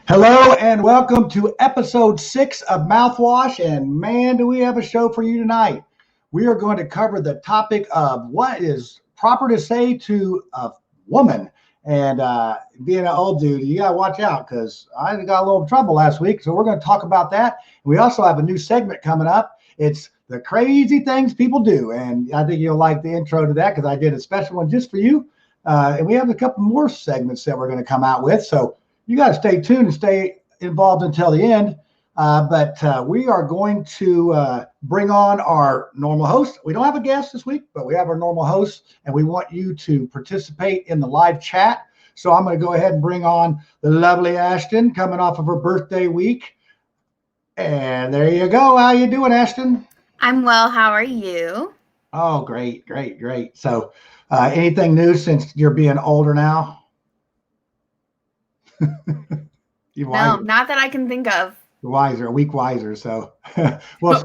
Hello and welcome to episode 6 of Mouthwash. And man, do we have a show for you tonight. We are going to cover the topic of what is proper to say to a woman. And being an old dude, you got to watch out because I got a little trouble last week. So we're going to talk about that. We also have a new segment coming up. It's the crazy things people do. And I think you'll like the intro to that because I did a special one just for you. And we have a couple more segments that we're going to come out with. So you got to stay tuned and stay involved until the end. But we are going to bring on our normal host. We don't have a guest this week, but we have our normal host, and we want you to participate in the live chat. So I'm going to go ahead and bring on the lovely Ashton coming off of her birthday week. And there you go. How you doing, Ashton? I'm well. How are you? Oh, great. So anything new since you're being older now? No, not that I can think of. A week wiser. So, well,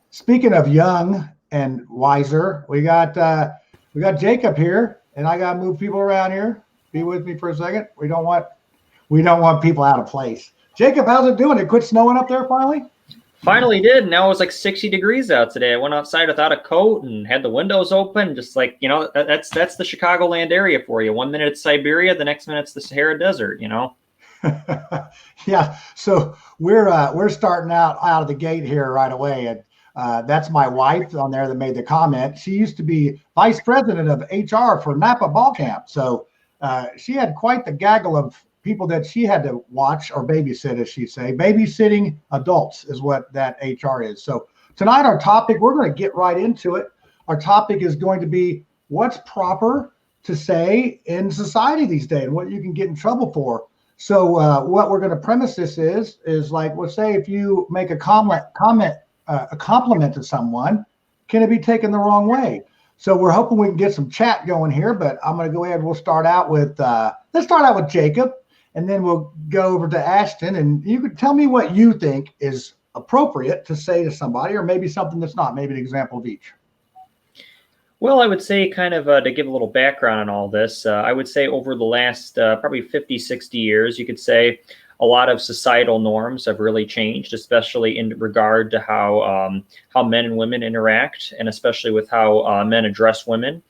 speaking of young and wiser, we got Jacob here, and I got to move people around here. Be with me for a second. We don't want people out of place. Jacob, how's it doing? It quit snowing up there finally? Finally did. Now it was like 60 degrees out today. I went outside without a coat and had the windows open. Just like, that's the Chicagoland area for you. 1 minute it's Siberia, the next minute it's the Sahara Desert, Yeah. So we're starting out of the gate here right away. And that's my wife on there that made the comment. She used to be vice president of HR for Napa Ball Camp. So she had quite the gaggle of people that she had to watch or babysit, as she'd say. Babysitting adults is what that HR is. So tonight our topic, we're going to get right into it. Our topic is going to be what's proper to say in society these days and what you can get in trouble for. So what we're going to premise this is like, let's say if you make a compliment to someone, can it be taken the wrong way? So we're hoping we can get some chat going here, but I'm going to go ahead. We'll start out with Jacob. And then we'll go over to Ashton, and you could tell me what you think is appropriate to say to somebody, or maybe something that's not, maybe an example of each. Well, I would say kind of to give a little background on all this, I would say over the last probably 50, 60 years, you could say a lot of societal norms have really changed, especially in regard to how men and women interact, and especially with how men address women.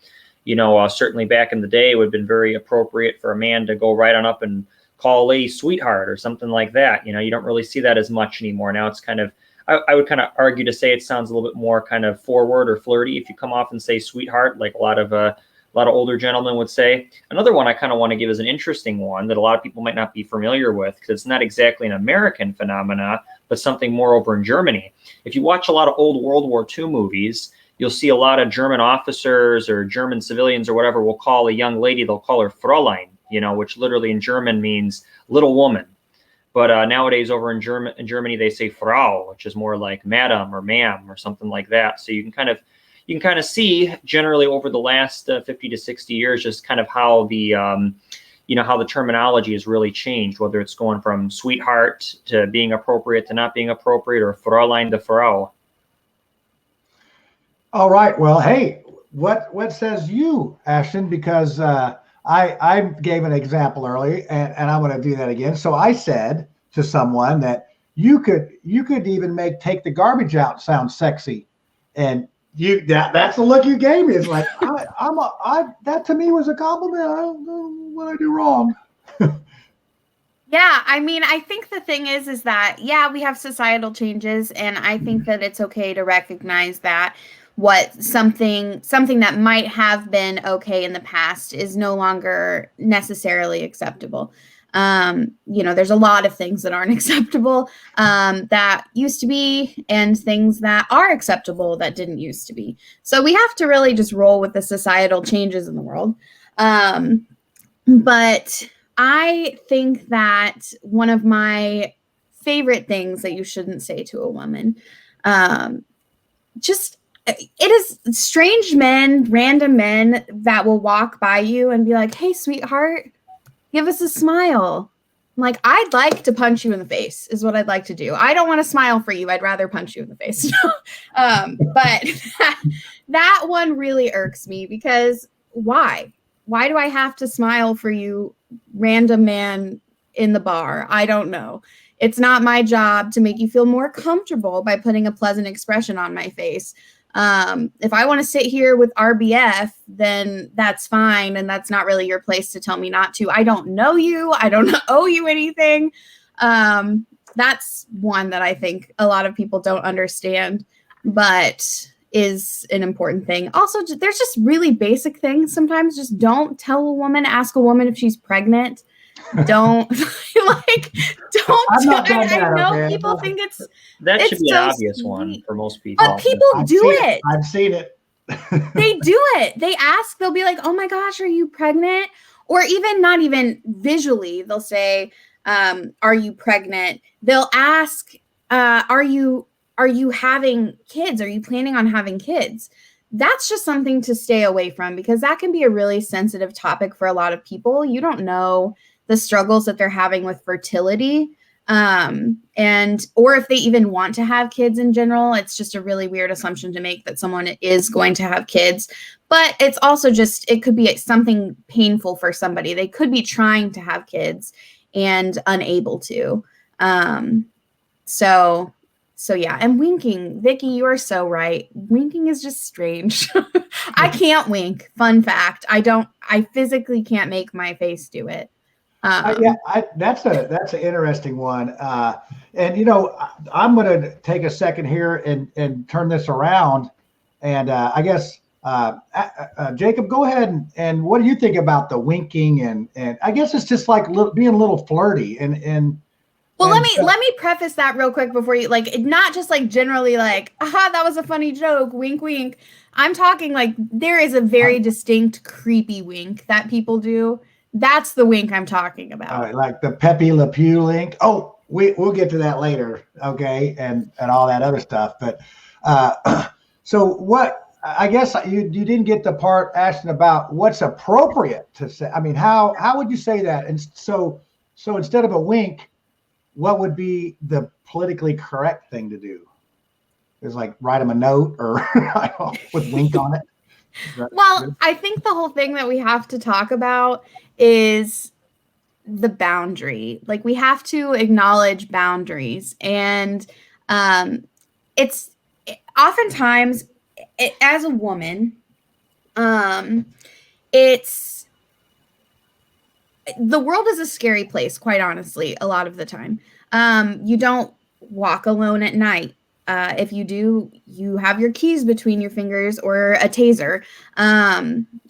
Certainly back in the day, it would have been very appropriate for a man to go right on up and call a lady sweetheart or something like that. You don't really see that as much anymore. Now it's kind of, I would kind of argue to say it sounds a little bit more kind of forward or flirty if you come off and say sweetheart, like a lot of older gentlemen would say. Another one I kind of want to give is an interesting one that a lot of people might not be familiar with because it's not exactly an American phenomena, but something more over in Germany. If you watch a lot of old World War II movies, you'll see a lot of German officers or German civilians or whatever will call a young lady, they'll call her Fräulein, which literally in German means little woman. But nowadays over in Germany, they say Frau, which is more like madam or ma'am or something like that. So you can kind of see generally over the last 50 to 60 years, just kind of how the, how the terminology has really changed, whether it's going from sweetheart to being appropriate to not being appropriate, or Fräulein to Frau. All right. Well, hey, what says you, Ashton? Because I gave an example early, and I'm going to do that again. So I said to someone that you could even take the garbage out sound sexy, and that's the look you gave me. It's like that to me was a compliment. I don't know what I do wrong. Yeah, I mean, I think the thing is that we have societal changes, and I think that it's okay to recognize that something that might have been okay in the past is no longer necessarily acceptable. There's a lot of things that aren't acceptable that used to be, and things that are acceptable that didn't used to be. So we have to really just roll with the societal changes in the world. But I think that one of my favorite things that you shouldn't say to a woman, it is strange men, random men that will walk by you and be like, "Hey, sweetheart, give us a smile." I'm like, I'd like to punch you in the face is what I'd like to do. I don't want to smile for you. I'd rather punch you in the face. But that one really irks me because why? Why do I have to smile for you, random man in the bar. I don't know. It's not my job to make you feel more comfortable by putting a pleasant expression on my face. If I want to sit here with RBF, then that's fine. And that's not really your place to tell me not to. I don't know you. I don't owe you anything. That's one that I think a lot of people don't understand, but is an important thing. Also, there's just really basic things. Sometimes just don't tell a woman, ask a woman if she's pregnant. Don't don't. I'm not done I that, know okay? people think That should it's be so an obvious one sweet. for most people. But people do it. I've seen it. They do it. They ask, they'll be like, oh my gosh, are you pregnant? Or even not even visually, they'll say, are you pregnant? They'll ask, are you having kids? Are you planning on having kids? That's just something to stay away from, because that can be a really sensitive topic for a lot of people. You don't know the struggles that they're having with fertility. Or if they even want to have kids in general. It's just a really weird assumption to make that someone is going to have kids, but it's also just, it could be something painful for somebody. They could be trying to have kids and unable to. So yeah. And winking, Vicky, you are so right. Winking is just strange. I can't wink. Fun fact. I physically can't make my face do it. That's an interesting one. And I'm going to take a second here and turn this around. And I guess Jacob, go ahead and what do you think about the winking? And I guess it's just like being a little flirty Well, let me preface that real quick before you, not just generally aha, that was a funny joke, wink, wink. I'm talking there is a very distinct creepy wink that people do. That's the wink I'm talking about. All right, like the Pepe Le Pew wink. Oh, we'll get to that later, okay, and all that other stuff. But so what? I guess you didn't get the part asking about what's appropriate to say. I mean, how would you say that? And so instead of a wink, what would be the politically correct thing to do? Is write them a note or with wink on it? Well, I think the whole thing that we have to talk about is the boundary. We have to acknowledge boundaries. And it's oftentimes, as a woman, it's the world is a scary place, quite honestly, a lot of the time. You don't walk alone at night. If you do, you have your keys between your fingers or a taser.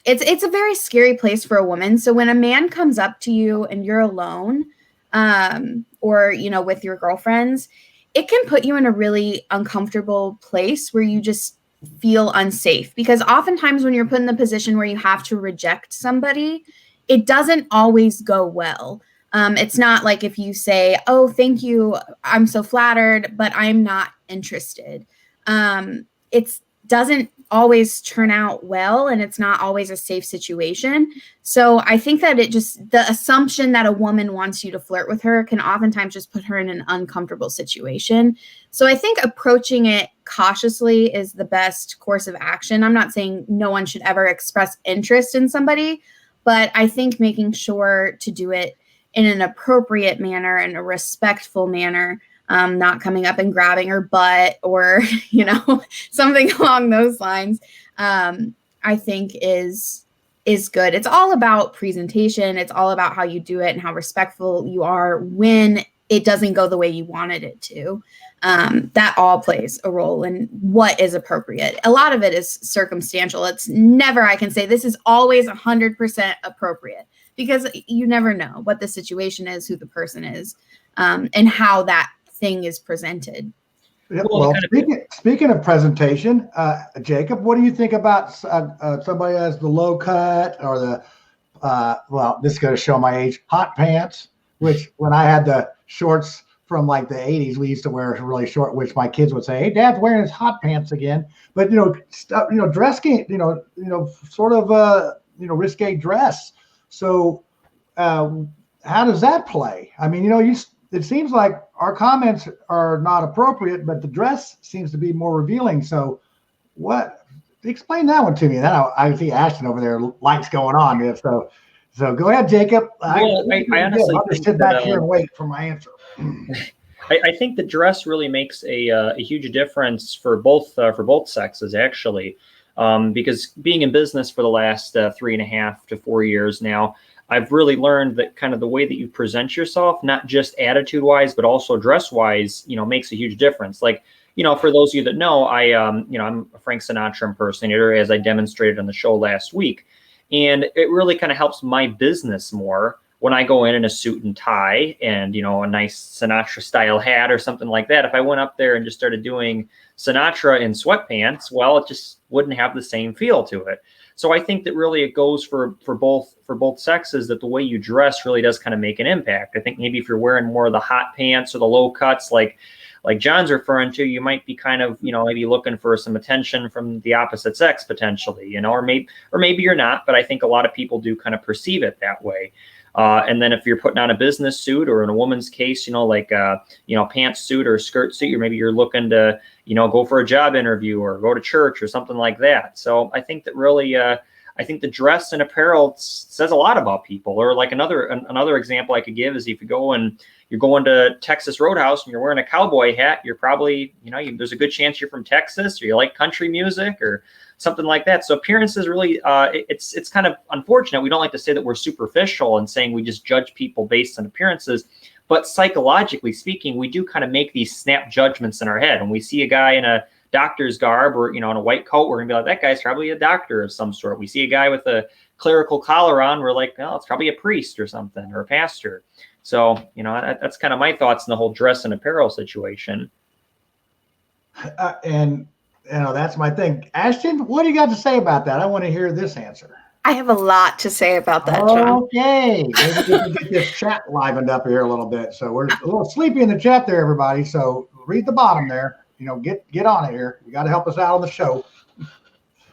It's a very scary place for a woman. So when a man comes up to you and you're alone, or with your girlfriends, it can put you in a really uncomfortable place where you just feel unsafe. Because oftentimes when you're put in the position where you have to reject somebody, it doesn't always go well. It's not like if you say, oh, thank you, I'm so flattered, but I'm not interested. It doesn't always turn out well, and it's not always a safe situation. So I think that the assumption that a woman wants you to flirt with her can oftentimes just put her in an uncomfortable situation. So I think approaching it cautiously is the best course of action. I'm not saying no one should ever express interest in somebody, but I think making sure to do it in an appropriate manner and a respectful manner, not coming up and grabbing her butt or, something along those lines, I think is good. It's all about presentation. It's all about how you do it and how respectful you are when it doesn't go the way you wanted it to. That all plays a role in what is appropriate. A lot of it is circumstantial. It's never, I can say this is always 100% appropriate, because you never know what the situation is, who the person is, and how that thing is presented. Yeah, well, speaking of presentation, Jacob, what do you think about somebody has the low cut or the, this is going to show my age, hot pants, which when I had the shorts from the 80s, we used to wear really short, which my kids would say, hey, Dad's wearing his hot pants again. But, dress game, sort of, risque dress. So how does that play? I mean, it seems like our comments are not appropriate, but the dress seems to be more revealing. So explain that one to me. Then I see Ashton over there, lights going on. So So go ahead, Jacob. Well, I honestly I'll just think sit back that, here and wait for my answer. I think the dress really makes a huge difference for both sexes, actually, because being in business for the last 3.5 to 4 years now, I've really learned that kind of the way that you present yourself, not just attitude wise, but also dress wise, makes a huge difference. Like, for those of you that know, I'm a Frank Sinatra impersonator, as I demonstrated on the show last week. And it really kind of helps my business more when I go in a suit and tie and, a nice Sinatra style hat or something like that. If I went up there and just started doing Sinatra in sweatpants, well, it just wouldn't have the same feel to it. So I think that really it goes for both sexes, that the way you dress really does kind of make an impact. I think maybe if you're wearing more of the hot pants or the low cuts, like John's referring to, you might be kind of, maybe looking for some attention from the opposite sex potentially, or maybe you're not, but I think a lot of people do kind of perceive it that way. And then if you're putting on a business suit, or in a woman's case, like pantsuit or skirt suit, or maybe you're looking to, go for a job interview or go to church or something like that. So I think that really, I think the dress and apparel says a lot about people. Or like another example I could give is if you go and you're going to Texas Roadhouse and you're wearing a cowboy hat, you're probably, there's a good chance you're from Texas, or you like country music or something like that. So appearances really, it's kind of unfortunate. We don't like to say that we're superficial and saying we just judge people based on appearances, but psychologically speaking, we do kind of make these snap judgments in our head. When we see a guy in a doctor's garb or, in a white coat, we're gonna be like, that guy's probably a doctor of some sort. We see a guy with a clerical collar on, we're like, oh, it's probably a priest or something, or a pastor. So, that's kind of my thoughts on the whole dress and apparel situation. And that's my thing. Ashton, what do you got to say about that? I want to hear this answer. I have a lot to say about that, John. Okay. Maybe we can get this chat livened up here a little bit. So we're a little sleepy in the chat there, everybody. So read the bottom there. Get on it here. You got to help us out on the show.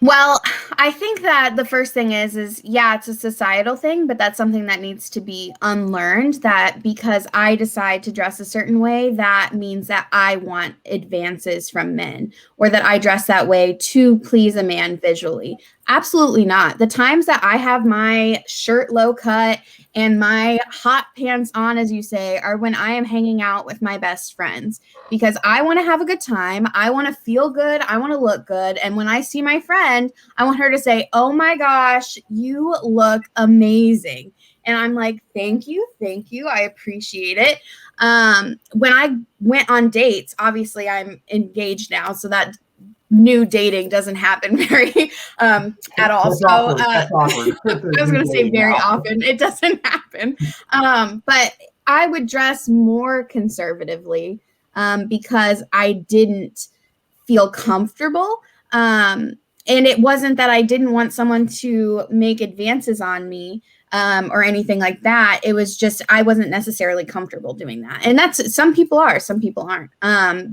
Well, I think that the first thing is yeah, it's a societal thing, but that's something that needs to be unlearned, that because I decide to dress a certain way, that means that I want advances from men, or that I dress that way to please a man visually. Absolutely not. The times that I have my shirt low cut and my hot pants on, as you say, are when I am hanging out with my best friends, because I want to have a good time. I want to feel good. I want to look good. And when I see my friend, I want her to say, oh my gosh, you look amazing. And I'm like, thank you. I appreciate it. When I went on dates, obviously I'm engaged now, so that new dating doesn't happen very at all. That's so awkward. I was going to say very often. It doesn't happen. But I would dress more conservatively because I didn't feel comfortable. And it wasn't that I didn't want someone to make advances on me or anything like that. It was just I wasn't necessarily comfortable doing that. And that's, some people are, some people aren't.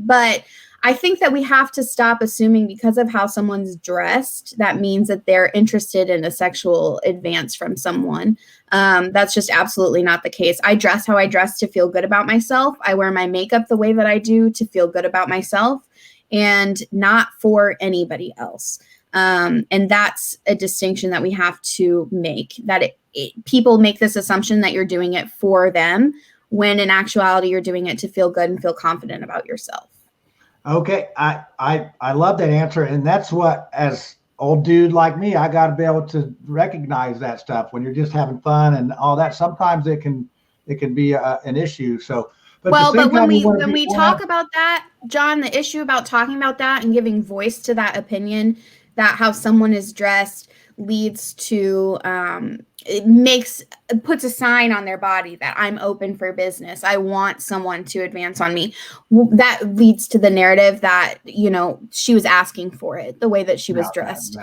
But I think that we have to stop assuming because of how someone's dressed, that means that they're interested in a sexual advance from someone. That's just absolutely not the case. I dress how I dress to feel good about myself. I wear my makeup the way that I do to feel good about myself and not for anybody else. And that's a distinction that we have to make, that people make this assumption that you're doing it for them, when in actuality, you're doing it to feel good and feel confident about yourself. Okay, I love that answer, and that's what, as old dude like me, I got to be able to recognize that stuff when you're just having fun and all that. Sometimes it can be an issue. So, but when we talk about that, John, the issue about talking about that and giving voice to that opinion, that how someone is dressed leads to puts a sign on their body that I'm open for business. I want someone to advance on me. That leads to the narrative that, she was asking for it, the way that she was dressed.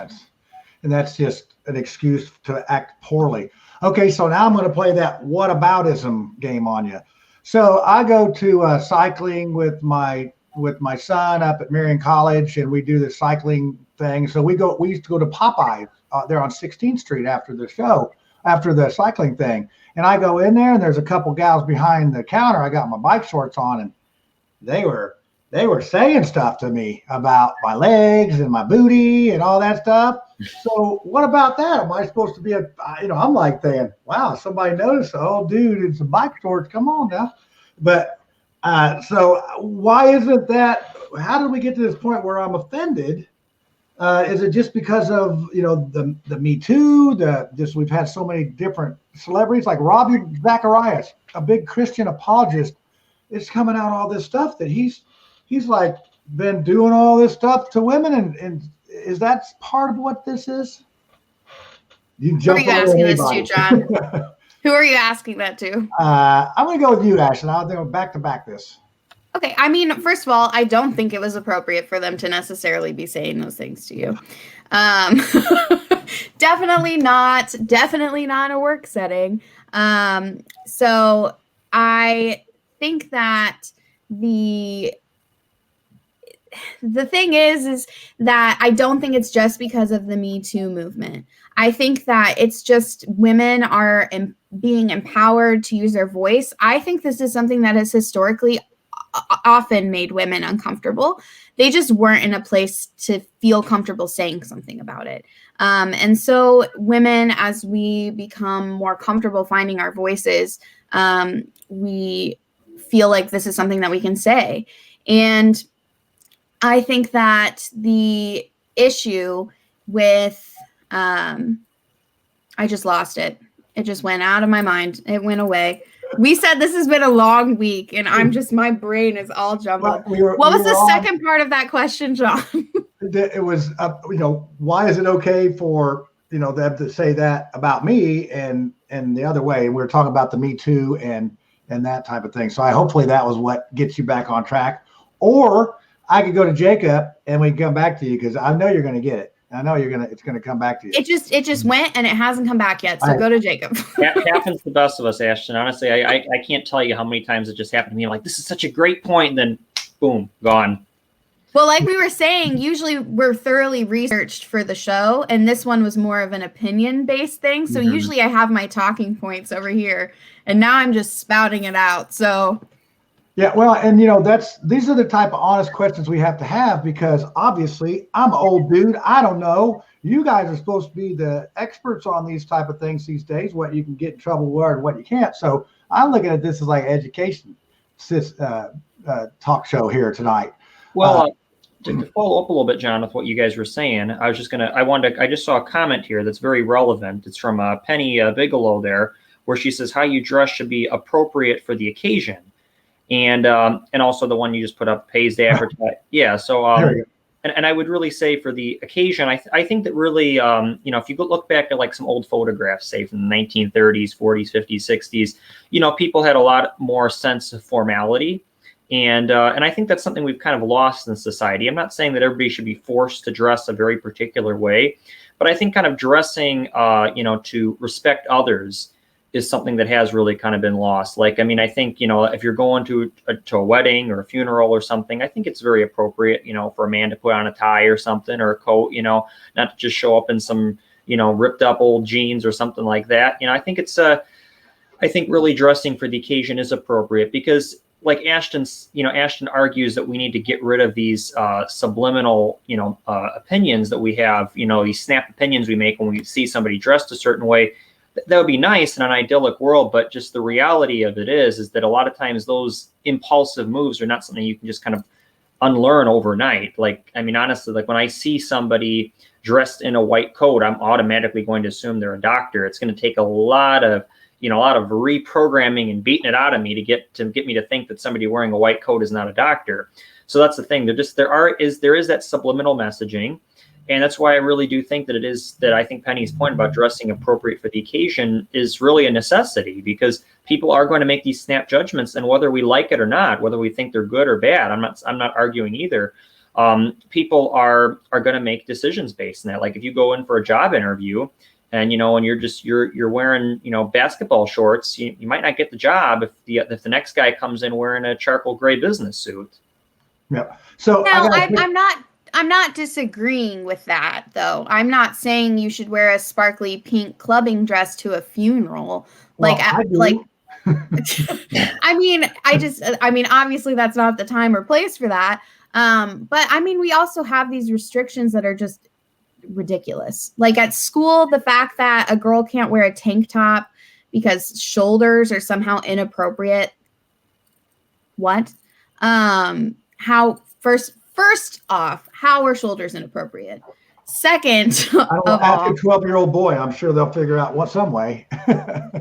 That's just an excuse to act poorly. Okay, so now I'm going to play that whataboutism game on you. So I go to cycling with my son up at Marion College, and we do the cycling thing. So we used to go to Popeyes there on 16th Street after the cycling thing. And I go in there, and there's a couple gals behind the counter. I got my bike shorts on, and they were they were saying stuff to me about my legs and my booty and all that stuff. So what about that? Am I supposed to be I'm like thinking, wow, somebody noticed. Oh, dude, it's a bike shorts. Come on now. But so why isn't that? How did we get to this point where I'm offended? Is it just because of the Me Too? We've had so many different celebrities like Robbie Zacharias, a big Christian apologist. It's coming out all this stuff that he's like been doing all this stuff to women, and is that part of what this is? You Who are jump you on asking anybody. this to, John? Who are you asking that to? I'm going to go with you, Ashton. I'll go back to back this. Okay, I mean, first of all, I don't think it was appropriate for them to necessarily be saying those things to you. Definitely not a work setting. So I think that the thing is that I don't think it's just because of the Me Too movement. I think that it's just women are being empowered to use their voice. I think this is something that has historically often made women uncomfortable. They just weren't in a place to feel comfortable saying something about it. And so women, as we become more comfortable finding our voices, we feel like this is something that we can say. And I think that the issue with, I just lost it. It just went out of my mind. It went away. We said this has been a long week, and my brain is all jumbled. What was the second part of that question, John? It was, why is it okay for, them to say that about me and the other way? And we were talking about the Me Too and that type of thing. So hopefully that was what gets you back on track. Or I could go to Jacob and we can come back to you because I know you're going to get it. I know it's going to come back to you. It just went and it hasn't come back yet. So go to Jacob. That happens to the best of us, Ashton. Honestly, I can't tell you how many times it just happened to me. I'm like, this is such a great point. And then boom, gone. Well, like we were saying, usually we're thoroughly researched for the show. And this one was more of an opinion-based thing. So usually I have my talking points over here. And now I'm just spouting it out. So yeah, well, and these are the type of honest questions we have to have because obviously I'm an old dude. I don't know. You guys are supposed to be the experts on these type of things these days, what you can get in trouble with and what you can't. So I'm looking at this as like education talk show here tonight. Well, to follow up a little bit, John, with what you guys were saying, I just saw a comment here that's very relevant. It's from Penny Bigelow there, where she says how you dress should be appropriate for the occasion. And also the one you just put up pays to advertise. Yeah. So, and I would really say for the occasion, I think that really, if you look back at like some old photographs, say from the 1930s, 40s, 50s, 60s, people had a lot more sense of formality. And I think that's something we've kind of lost in society. I'm not saying that everybody should be forced to dress a very particular way, but I think kind of dressing, to respect others is something that has really kind of been lost. Like, I mean, I think, if you're going to a wedding or a funeral or something, I think it's very appropriate, for a man to put on a tie or something or a coat, not to just show up in some, ripped up old jeans or something like that. I think I think really dressing for the occasion is appropriate because like Ashton argues that we need to get rid of these subliminal, opinions that we have, these snap opinions we make when we see somebody dressed a certain way. That would be nice in an idyllic world, but just the reality of it is that a lot of times those impulsive moves are not something you can just kind of unlearn overnight. Like, I mean, honestly, like when I see somebody dressed in a white coat, I'm automatically going to assume they're a doctor. It's going to take a lot of reprogramming and beating it out of me to get me to think that somebody wearing a white coat is not a doctor. So that's the thing. There is that subliminal messaging. And that's why I really do think that I think Penny's point about dressing appropriate for the occasion is really a necessity because people are going to make these snap judgments, and whether we like it or not, whether we think they're good or bad, I'm not arguing either. People are going to make decisions based on that. Like if you go in for a job interview and and you're wearing basketball shorts, you might not get the job if the next guy comes in wearing a charcoal gray business suit. Yeah. So I'm not disagreeing with that, though. I'm not saying you should wear a sparkly pink clubbing dress to a funeral. Well, I mean, obviously that's not the time or place for that. But I mean, we also have these restrictions that are just ridiculous. Like at school, the fact that a girl can't wear a tank top because shoulders are somehow inappropriate. What? How first off, how are shoulders inappropriate? Second I don't know, of ask all, a 12-year-old boy. I'm sure they'll figure out some way.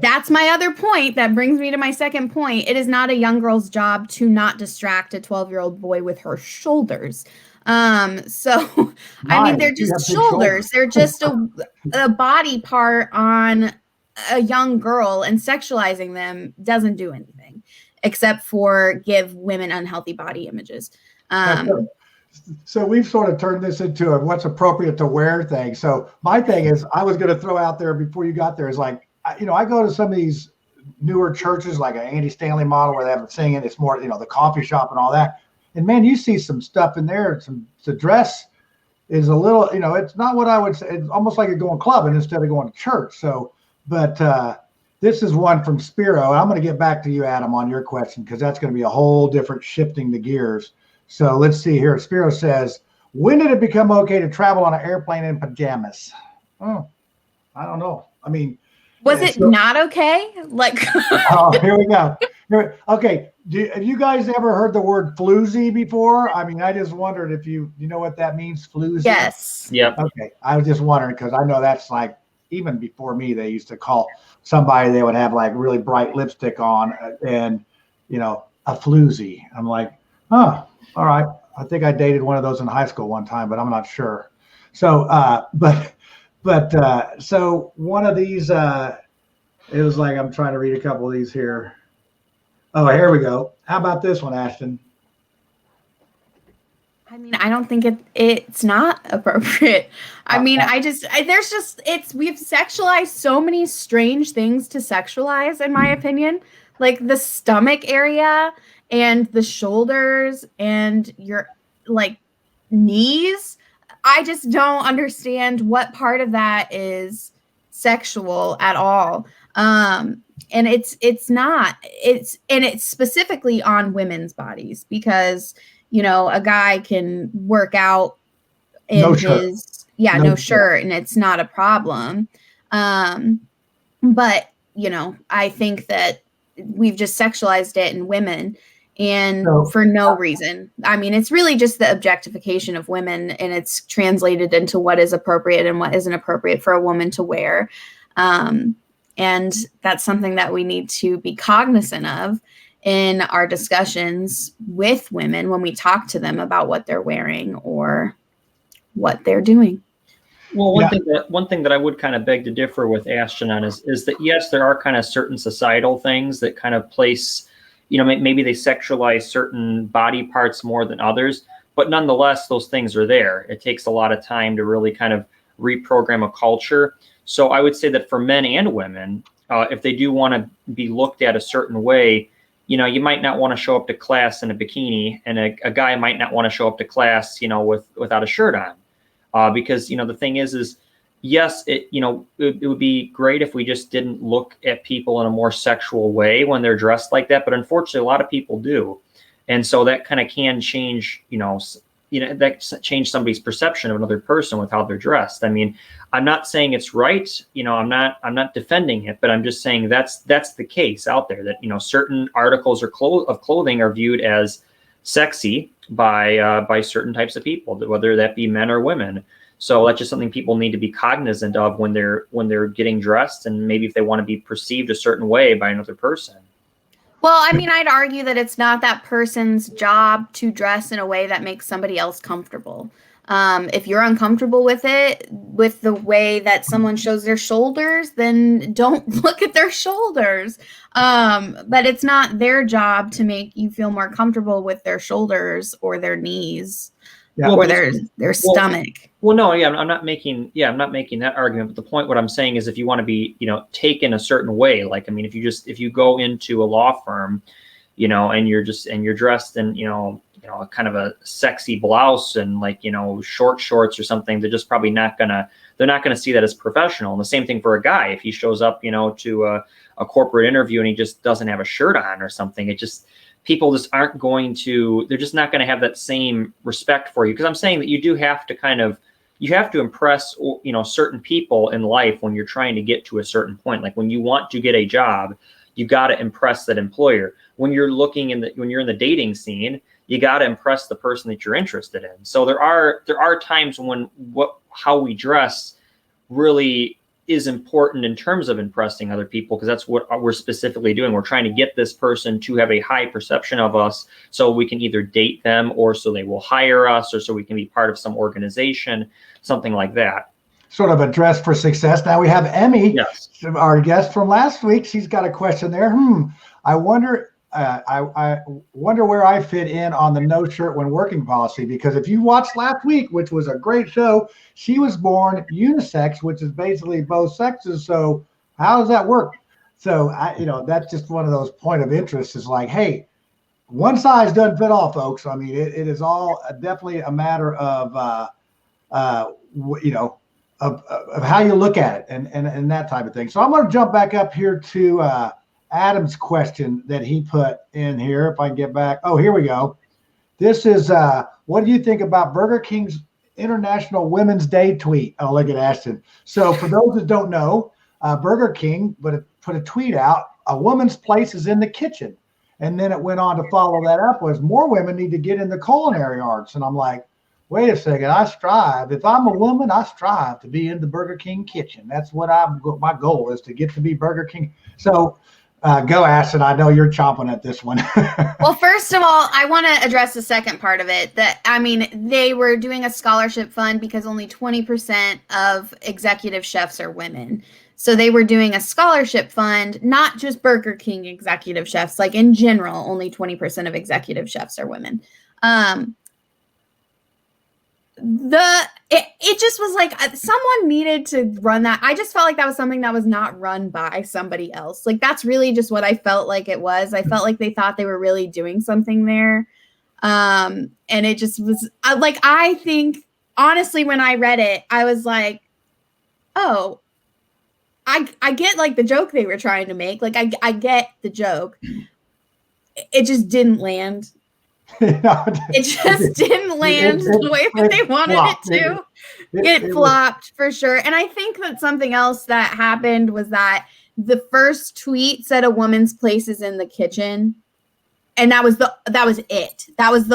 that's my other point. That brings me to my second point. It is not a young girl's job to not distract a 12-year-old boy with her shoulders. So I mean, they're just shoulders. They're just a body part on a young girl, and sexualizing them doesn't do anything except for give women unhealthy body images. So we've sort of turned this into a what's appropriate to wear thing. So my thing is, I was going to throw out there before you got there is like, I go to some of these newer churches, like an Andy Stanley model where they have a singing. It's more, the coffee shop and all that. And man, you see some stuff in there. The dress is a little, it's not what I would say. It's almost like you're going clubbing instead of going to church. So, but this is one from Spiro. I'm going to get back to you, Adam, on your question, because that's going to be a whole different shifting the gears. So let's see here. Spiro says, when did it become okay to travel on an airplane in pajamas? Oh, I don't know. I mean, was it not okay? Like, oh, here we go. Okay. Have you guys ever heard the word floozy before? I mean, I just wondered if you know what that means, floozy? Yes. Yep. Okay. I was just wondering because I know that's like, even before me, they used to call somebody, they would have like really bright lipstick on and, a floozy. I'm like, oh, all right. I think I dated one of those in high school one time, but I'm not sure. So, so one of these, it was like, I'm trying to read a couple of these here. Oh, here we go. How about this one, Ashton? I mean, I don't think it's not appropriate. I mean, we've sexualized so many strange things to sexualize, in my opinion, like the stomach area and the shoulders and your like knees. I just don't understand what part of that is sexual at all. And it's specifically on women's bodies because, a guy can work out in no shirt and it's not a problem. But, I think that we've just sexualized it in women and for no reason. I mean, it's really just the objectification of women, and it's translated into what is appropriate and what isn't appropriate for a woman to wear. And that's something that we need to be cognizant of in our discussions with women when we talk to them about what they're wearing or what they're doing. Well, one thing that I would kind of beg to differ with Ashton on is that, yes, there are kind of certain societal things that kind of place, maybe they sexualize certain body parts more than others, but nonetheless, those things are there. It takes a lot of time to really kind of reprogram a culture. So I would say that for men and women, if they do want to be looked at a certain way, you might not want to show up to class in a bikini, and a guy might not want to show up to class, without a shirt on. Because, the thing is yes, it would be great if we just didn't look at people in a more sexual way when they're dressed like that. But unfortunately, a lot of people do. And so that kind of can change, that change somebody's perception of another person with how they're dressed. I mean, I'm not saying it's right. I'm not defending it, but I'm just saying that's the case out there that, certain articles of clothing are viewed as sexy by certain types of people, whether that be men or women. So that's just something people need to be cognizant of when they're getting dressed, and maybe if they want to be perceived a certain way by another person. Well, I mean, I'd argue that it's not that person's job to dress in a way that makes somebody else comfortable. If you're uncomfortable with it, with the way that someone shows their shoulders, then don't look at their shoulders. But it's not their job to make you feel more comfortable with their shoulders or their knees or their stomach. Well, no, yeah, I'm not making that argument. But the point, what I'm saying is, if you want to be, taken a certain way, like, I mean, if you go into a law firm, and you're dressed in, a kind of a sexy blouse and like, short shorts or something, they're just probably they're not gonna see that as professional. And the same thing for a guy. If he shows up, to a corporate interview and he just doesn't have a shirt on or something, people just aren't they're just not going to have that same respect for you. Because I'm saying that you do have to you have to impress, certain people in life when you're trying to get to a certain point. Like when you want to get a job, you got to impress that employer. When you're when you're in the dating scene, you got to impress the person that you're interested in. So there are times when how we dress really is important in terms of impressing other people, because that's what we're specifically doing. We're trying to get this person to have a high perception of us so we can either date them or so they will hire us or so we can be part of some organization, something like that. Sort of a dress for success. Now we have Emmy, yes, our guest from last week. She's got a question there. I wonder where I fit in on the no shirt when working policy, because if you watched last week, which was a great show, she was born unisex, which is basically both sexes. So how does that work? So that's just one of those point of interest, is like, hey, one size doesn't fit all, folks. I mean, it is all definitely a matter of of how you look at it and that type of thing. So I'm going to jump back up here to Adam's question that he put in here. If I can get back. Oh, here we go. This is what do you think about Burger King's International Women's Day tweet? Oh, look at Ashton. So for those that don't know, Burger King put a tweet out, a woman's place is in the kitchen. And then it went on to follow that up was more women need to get in the culinary arts. And I'm like, wait a second, if I'm a woman, I strive to be in the Burger King kitchen. That's what my goal is, to get to be Burger King. So go, Ashton. I know you're chomping at this one. Well, first of all, I want to address the second part of it. They were doing a scholarship fund because only 20% of executive chefs are women. So they were doing a scholarship fund, not just Burger King executive chefs. Like in general, only 20% of executive chefs are women. It just was like someone needed to run that. I just felt like that was something that was not run by somebody else. Like that's really just what I felt like it was. I felt like they thought they were really doing something there. And it just was like, I think honestly, when I read it, I was like, oh, I get like the joke they were trying to make. Like I get the joke. It just didn't land. It just didn't land the way that they wanted it to. It flopped for sure. And I think that something else that happened was that the first tweet said a woman's place is in the kitchen. And that was it. That was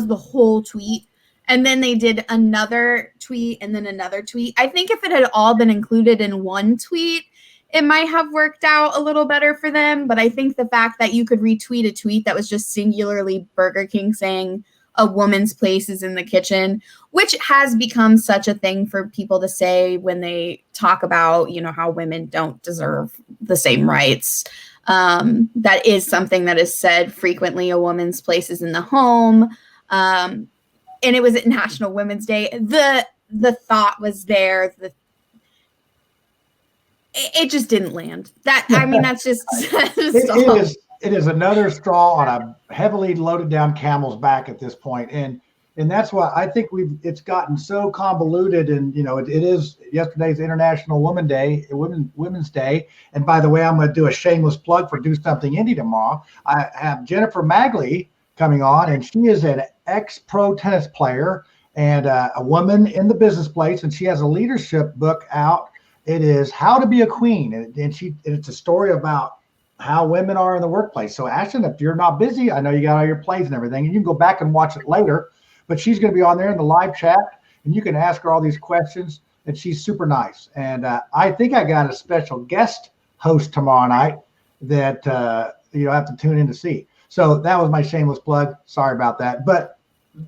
the whole tweet. And then they did another tweet and then another tweet. I think if it had all been included in one tweet, it might have worked out a little better for them. But I think the fact that you could retweet a tweet that was just singularly Burger King saying a woman's place is in the kitchen, which has become such a thing for people to say when they talk about, how women don't deserve the same rights. That is something that is said frequently. A woman's place is in the home. And it was at National Women's Day. The thought was there. It just didn't land. That's just it is another straw on a heavily loaded down camel's back at this point. And that's why I think it's gotten so convoluted. And it is yesterday's International Women's Day. And by the way, I'm going to do a shameless plug for Do Something Indie tomorrow. I have Jennifer Magley coming on, and she is an ex-pro tennis player and a woman in the business place, and she has a leadership book out. It is How to Be a Queen, and it's a story about how women are in the workplace. So Ashton, if you're not busy, I know you got all your plays and everything, and you can go back and watch it later, but she's going to be on there in the live chat, and you can ask her all these questions, and she's super nice. And I think I got a special guest host tomorrow night that you'll have to tune in to see. So that was my shameless plug. Sorry about that. But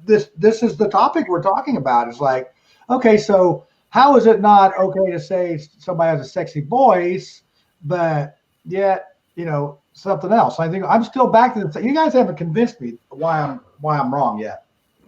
this is the topic we're talking about. It's like, okay, so how is it not okay to say somebody has a sexy voice, but yet, something else? I think I'm still back to the, you guys haven't convinced me why I'm wrong yet.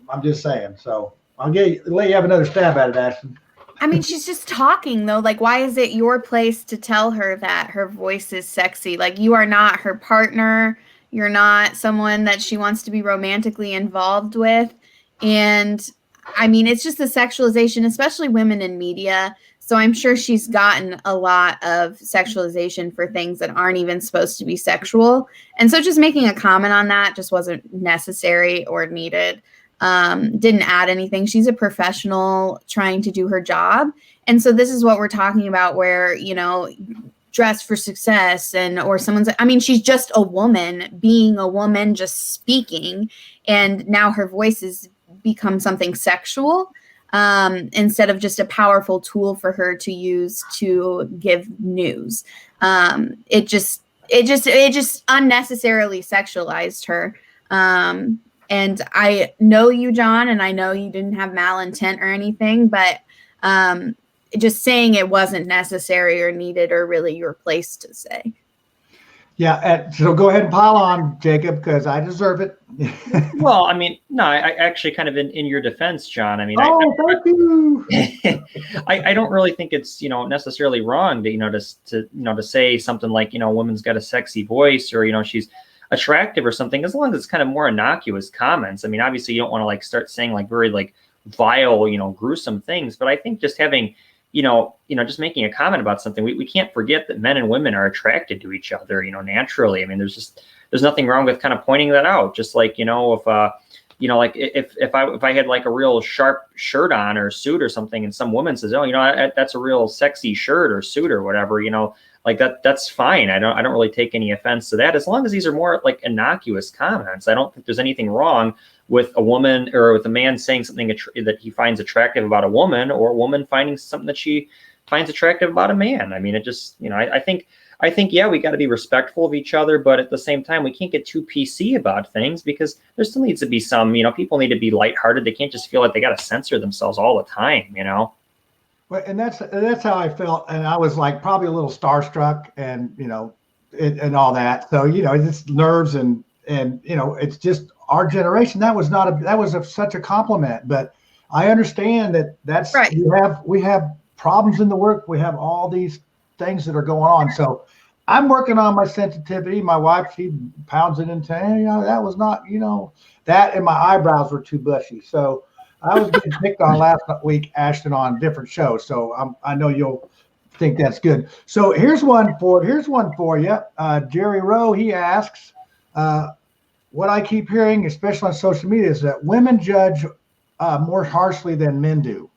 I'm just saying. So I'll let you have another stab at it, Ashton. I mean, she's just talking though. Like, why is it your place to tell her that her voice is sexy? Like, you are not her partner. You're not someone that she wants to be romantically involved with. And I mean, it's just the sexualization, especially women in media. So I'm sure she's gotten a lot of sexualization for things that aren't even supposed to be sexual. And so just making a comment on that just wasn't necessary or needed. Didn't add anything. She's a professional trying to do her job. And so this is what we're talking about where, you know, dress for success or someone's, I mean, she's just a woman being a woman, just speaking. And now her voice has become something sexual instead of just a powerful tool for her to use to give news. It just unnecessarily sexualized her. And I know you, John, and I know you didn't have malintent or anything, but just saying it wasn't necessary or needed or really your place to say. Yeah, so go ahead and pile on, Jacob, because I deserve it. Well, I mean, no, I actually kind of in your defense, John. I mean, thank you. I don't really think it's, you know, necessarily wrong to, you know, to say something like, you know, a woman's got a sexy voice, or, you know, she's attractive or something, as long as it's kind of more innocuous comments. I mean, obviously you don't want to like start saying like very like vile, you know, gruesome things, but I think just having, you know, just making a comment about something, we can't forget that men and women are attracted to each other, you know, naturally. I mean, there's nothing wrong with kind of pointing that out. Just like, you know, if, you know, like if I had like a real sharp shirt on or suit or something, and some woman says, oh, you know, that's a real sexy shirt or suit or whatever, you know, like that's fine. I don't really take any offense to that, as long as these are more like innocuous comments. I don't think there's anything wrong with a woman or with a man saying something that he finds attractive about a woman, or a woman finding something that she finds attractive about a man. I mean, it just, you know, I think, yeah, we got to be respectful of each other, but at the same time, we can't get too PC about things, because there still needs to be some, you know, people need to be lighthearted. They can't just feel like they got to censor themselves all the time, you know? Well, and that's how I felt. And I was like probably a little starstruck and, you know, and all that. So, you know, it's nerves and, you know, it's just our generation. That was such a compliment, but I understand that's right. We have problems in the work. We have all these things that are going on. So I'm working on my sensitivity. My wife, she pounds it into, hey, you know, that was not, you know, that, and my eyebrows were too bushy. So I was getting picked on last week, Ashton, on different shows. So I know you'll think that's good. So here's one for you. Jerry Rowe, he asks, what I keep hearing, especially on social media, is that women judge more harshly than men do.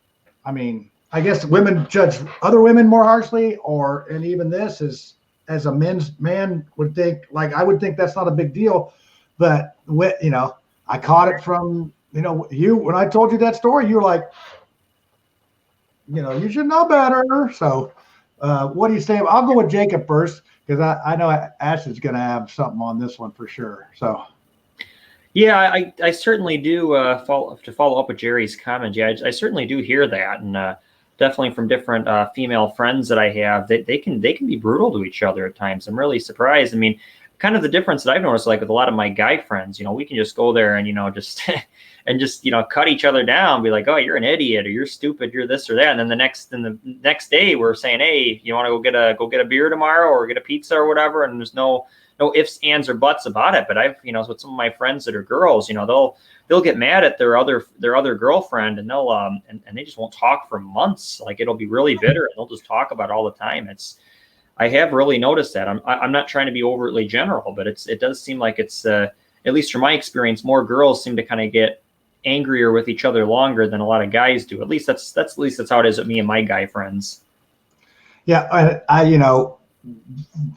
I mean, I guess women judge other women more harshly, and even this is, as a man would think, like I would think that's not a big deal, but you know, I caught it from, you know, when I told you that story, you were like, you know, you should know better. So what do you say? I'll go with Jacob first, because I know Ash is going to have something on this one for sure. So. Yeah, I certainly do follow up with Jerry's comment. Yeah, I certainly do hear that, and definitely from different female friends that I have, that they can be brutal to each other at times. I'm really surprised. I mean, kind of the difference that I've noticed, like with a lot of my guy friends, you know, we can just go there and, you know, just you know, cut each other down, be like, oh, you're an idiot, or you're stupid, you're this or that, and then the next day we're saying, hey, you want to go get a beer tomorrow or get a pizza or whatever, and there's no ifs, ands, or buts about it. But I've, you know, with some of my friends that are girls, you know, they'll get mad at their other girlfriend, and they'll and they just won't talk for months. Like, it'll be really bitter, and they'll just talk about it all the time. I have really noticed that. I'm not trying to be overtly general, but it does seem like it's at least from my experience, more girls seem to kind of get angrier with each other longer than a lot of guys do. At least that's how it is with me and my guy friends. Yeah, I you know,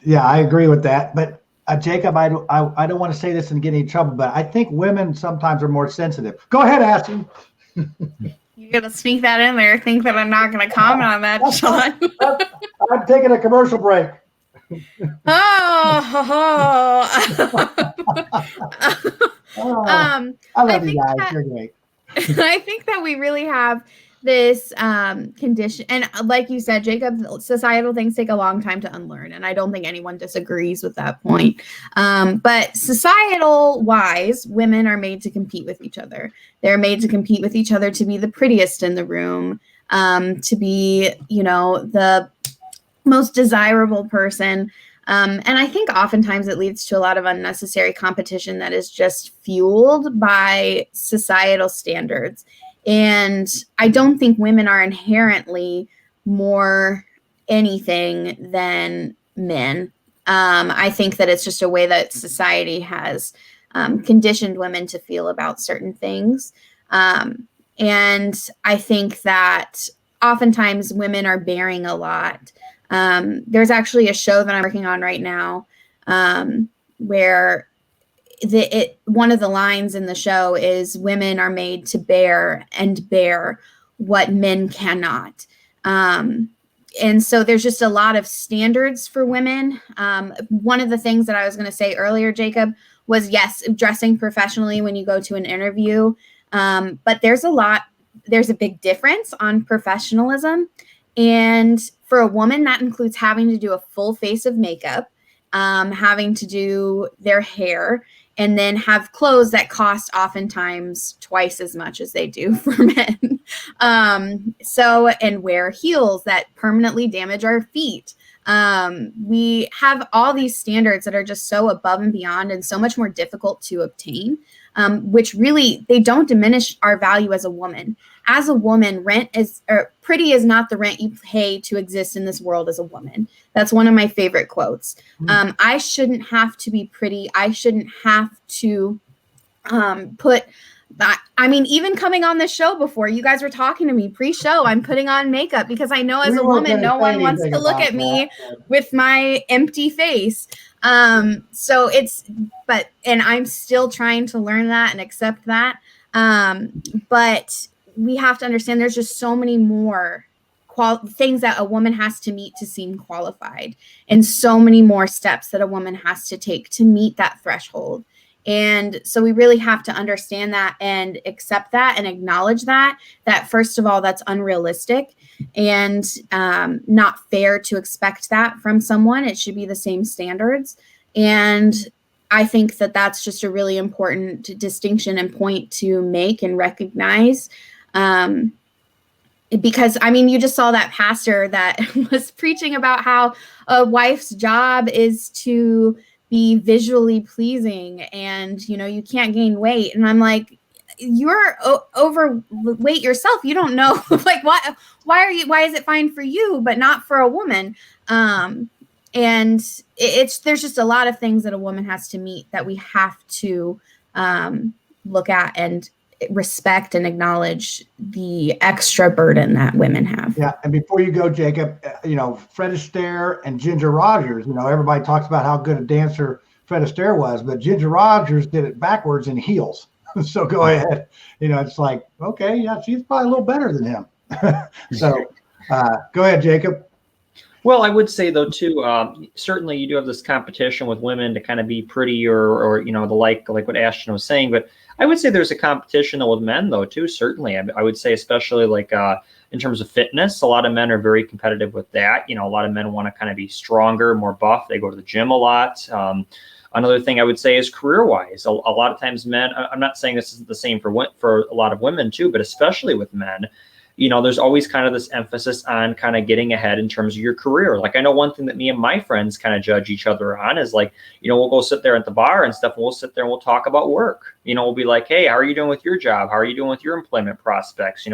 yeah, I agree with that. But Jacob, I don't want to say this and get in trouble, but I think women sometimes are more sensitive. Go ahead, Ashton. You're going to sneak that in there, think that I'm not going to comment on that, Sean. I'm taking a commercial break. I love you guys. You're great. I think that we really have this condition, and like you said, Jacob, societal things take a long time to unlearn, and I don't think anyone disagrees with that point. But societal wise, women are made to compete with each other. They're made to compete with each other to be the prettiest in the room, to be, you know, the most desirable person. And I think oftentimes it leads to a lot of unnecessary competition that is just fueled by societal standards. And I don't think women are inherently more anything than men. I think that it's just a way that society has conditioned women to feel about certain things. And I think that oftentimes women are bearing a lot. There's actually a show that I'm working on right now where one of the lines in the show is women are made to bear what men cannot. And so there's just a lot of standards for women. One of the things that I was going to say earlier, Jacob, was yes, dressing professionally when you go to an interview. But there's a big difference on professionalism. And for a woman, that includes having to do a full face of makeup, having to do their hair, and then have clothes that cost oftentimes twice as much as they do for men. And wear heels that permanently damage our feet. We have all these standards that are just so above and beyond and so much more difficult to obtain, which really, they don't diminish our value as a woman. As a woman, pretty is not the rent you pay to exist in this world as a woman. That's one of my favorite quotes. I shouldn't have to be pretty. I shouldn't have to put that. I mean, even coming on this show before, you guys were talking to me pre-show, I'm putting on makeup because I know as a woman, no one wants to look at me with my empty face. And I'm still trying to learn that and accept that. But we have to understand there's just so many more things that a woman has to meet to seem qualified, and so many more steps that a woman has to take to meet that threshold. And so we really have to understand that and accept that and acknowledge that first of all, that's unrealistic and not fair to expect that from someone. It should be the same standards. And I think that that's just a really important distinction and point to make and recognize. Because, I mean, you just saw that pastor that was preaching about how a wife's job is to be visually pleasing and, you can't gain weight. And I'm like, you're overweight yourself. You don't know, like, why is it fine for you, but not for a woman? And there's just a lot of things that a woman has to meet that we have to look at and respect and acknowledge the extra burden that women have. Yeah. And before you go, Jacob, Fred Astaire and Ginger Rogers, everybody talks about how good a dancer Fred Astaire was, but Ginger Rogers did it backwards in heels. So go ahead. It's like, okay, yeah, she's probably a little better than him. So go ahead, Jacob. Well, I would say though too, certainly you do have this competition with women to kind of be pretty or the like what Ashton was saying, but I would say there's a competition though with men though too. Certainly, I would say especially like in terms of fitness, a lot of men are very competitive with that. A lot of men want to kind of be stronger, more buff. They go to the gym a lot. Another thing I would say is career-wise. A lot of times men, I'm not saying this isn't the same for a lot of women too, but especially with men, there's always kind of this emphasis on kind of getting ahead in terms of your career. Like I know one thing that me and my friends kind of judge each other on is like, we'll go sit there at the bar and stuff, and we'll sit there and we'll talk about work. We'll be like, hey, how are you doing with your job? How are you doing with your employment prospects?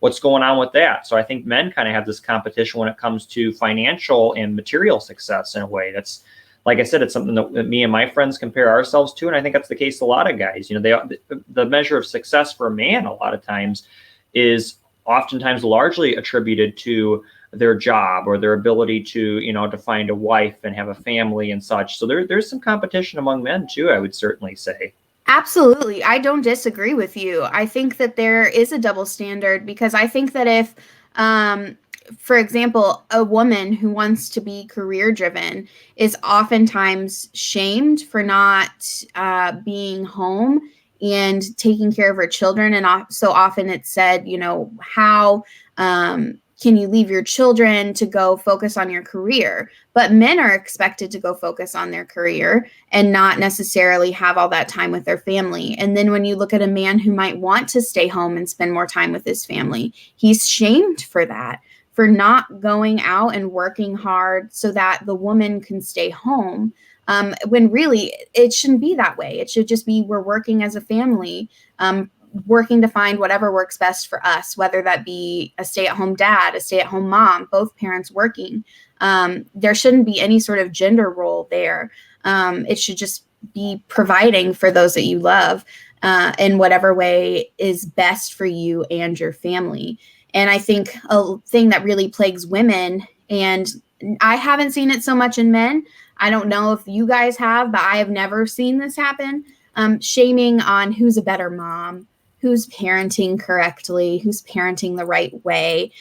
What's going on with that? So I think men kind of have this competition when it comes to financial and material success in a way. That's, like I said, it's something that me and my friends compare ourselves to. And I think that's the case a lot of guys. The measure of success for a man a lot of times is oftentimes largely attributed to their job or their ability to, to find a wife and have a family and such. So there's some competition among men too, I would certainly say. Absolutely. I don't disagree with you. I think that there is a double standard because I think that if, for example, a woman who wants to be career driven is oftentimes shamed for not being home and taking care of her children. And so often it's said, how can you leave your children to go focus on your career? But men are expected to go focus on their career and not necessarily have all that time with their family. And then when you look at a man who might want to stay home and spend more time with his family, he's shamed for that, for not going out and working hard so that the woman can stay home. When really it shouldn't be that way. It should just be we're working as a family, working to find whatever works best for us, whether that be a stay-at-home dad, a stay-at-home mom, both parents working. There shouldn't be any sort of gender role there. It should just be providing for those that you love in whatever way is best for you and your family. And I think a thing that really plagues women, and I haven't seen it so much in men, I don't know if you guys have, but I have never seen this happen. Shaming on who's a better mom, who's parenting correctly, who's parenting the right way,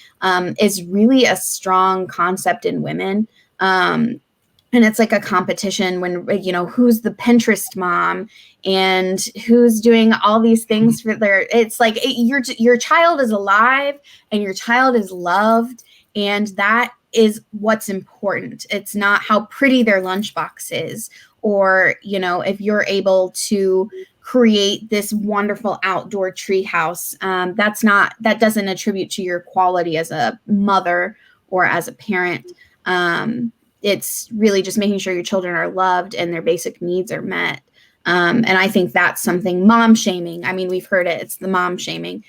is really a strong concept in women. And it's like a competition when, who's the Pinterest mom and who's doing all these things for it's like your child is alive and your child is loved. And that is what's important. It's not how pretty their lunchbox is, or, if you're able to create this wonderful outdoor tree house. That doesn't attribute to your quality as a mother or as a parent. It's really just making sure your children are loved and their basic needs are met. And I think that's something, mom shaming. I mean, we've heard it. It's the mom shaming.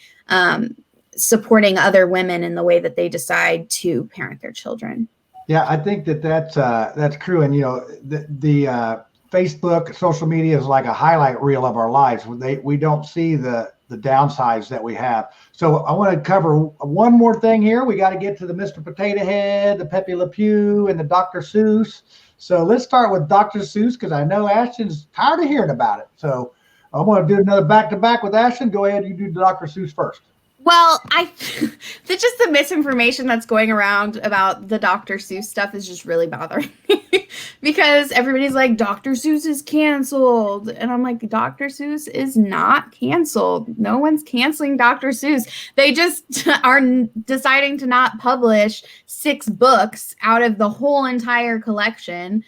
Supporting other women in the way that they decide to parent their children. Yeah, I think that's true. And the Facebook, social media is like a highlight reel of our lives. We don't see the downsides that we have. So I want to cover one more thing here. We got to get to the Mr. Potato Head, the Pepe Le Pew, and the Dr. Seuss. So let's start with Dr. Seuss, because I know Ashton's tired of hearing about it. So I want to do another back-to-back with Ashton. Go ahead, you do Dr. Seuss first. Well, just the misinformation that's going around about the Dr. Seuss stuff is just really bothering me because everybody's like, Dr. Seuss is canceled. And I'm like, Dr. Seuss is not canceled. No one's canceling Dr. Seuss. They just are deciding to not publish 6 books out of the whole entire collection.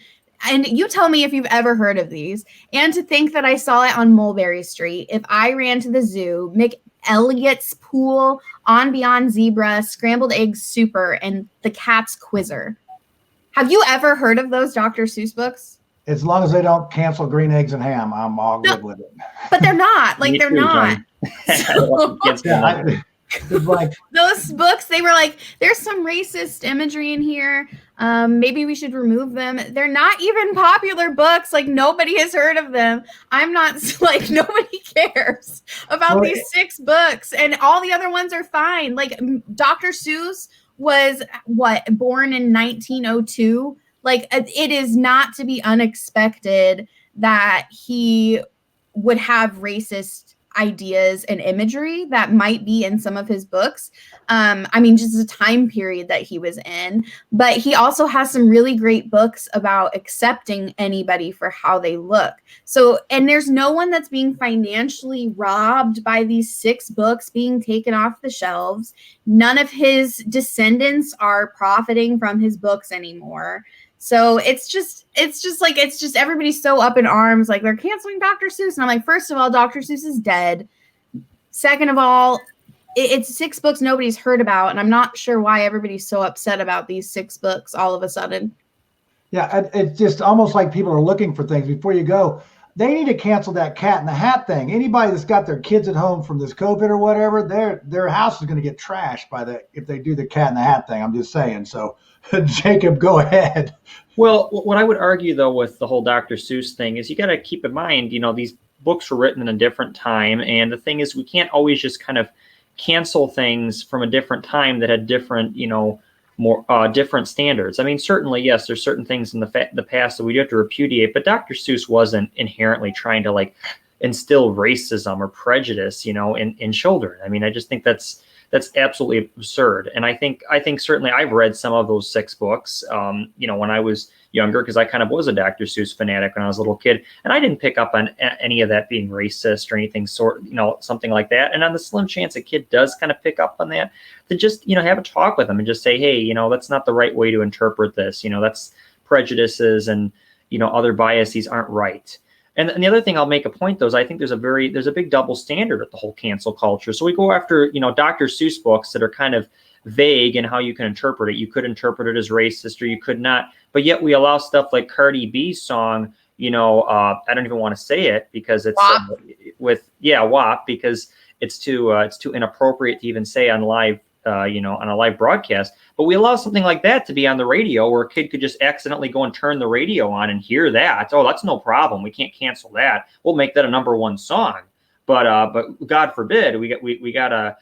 And you tell me if you've ever heard of these. And to think that I saw it on Mulberry Street, if I ran to the zoo, Elliott's Pool, On Beyond Zebra, Scrambled Eggs Super, and The Cat's Quizzer. Have you ever heard of those Dr. Seuss books? As long as they don't cancel Green Eggs and Ham, I'm all good with it. But they're not. Like, they're not. Like, those books, they were like, there's some racist imagery in here. Maybe we should remove them. They're not even popular books. Like, nobody has heard of them. I'm not like, nobody cares about these 6 books, and all the other ones are fine. Like, Dr. Seuss was born in 1902. Like, it is not to be unexpected that he would have racist ideas and imagery that might be in some of his books. I mean, just the time period that he was in. But he also has some really great books about accepting anybody for how they look. So, and there's no one that's being financially robbed by these 6 books being taken off the shelves. None of his descendants are profiting from his books anymore. So it's just everybody's so up in arms, like they're canceling Dr. Seuss. And I'm like, first of all, Dr. Seuss is dead. Second of all, it's 6 books nobody's heard about. And I'm not sure why everybody's so upset about these 6 books all of a sudden. Yeah, it's just almost like people are looking for things before you go. They need to cancel that Cat in the Hat thing. Anybody that's got their kids at home from this COVID or whatever, their house is going to get trashed if they do the Cat in the Hat thing. I'm just saying. So, Jacob, go ahead. Well, what I would argue, though, with the whole Dr. Seuss thing is you got to keep in mind, these books were written in a different time. And the thing is, we can't always just kind of cancel things from a different time that had different, more different standards. I mean, certainly, yes, there's certain things in the past that we do have to repudiate, but Dr. Seuss wasn't inherently trying to like instill racism or prejudice, in children. I mean, I just think that's absolutely absurd. And I think certainly I've read some of those 6 books, when I was younger, because I kind of was a Dr. Seuss fanatic when I was a little kid, and I didn't pick up on any of that being racist or anything something like that. And on the slim chance a kid does kind of pick up on that, to just, have a talk with them and just say, hey, that's not the right way to interpret this. That's prejudices and, other biases aren't right. And the other thing I'll make a point, though, is I think there's a big double standard with the whole cancel culture. So we go after, Dr. Seuss books that are kind of vague in how you can interpret it. You could interpret it as racist, or you could not. But yet we allow stuff like Cardi B's song. I don't even want to say it because it's WAP, because it's too inappropriate to even say on live, on a live broadcast. But we allow something like that to be on the radio, where a kid could just accidentally go and turn the radio on and hear that. Oh, that's no problem. We can't cancel that. We'll make that a #1 song. But God forbid we gotta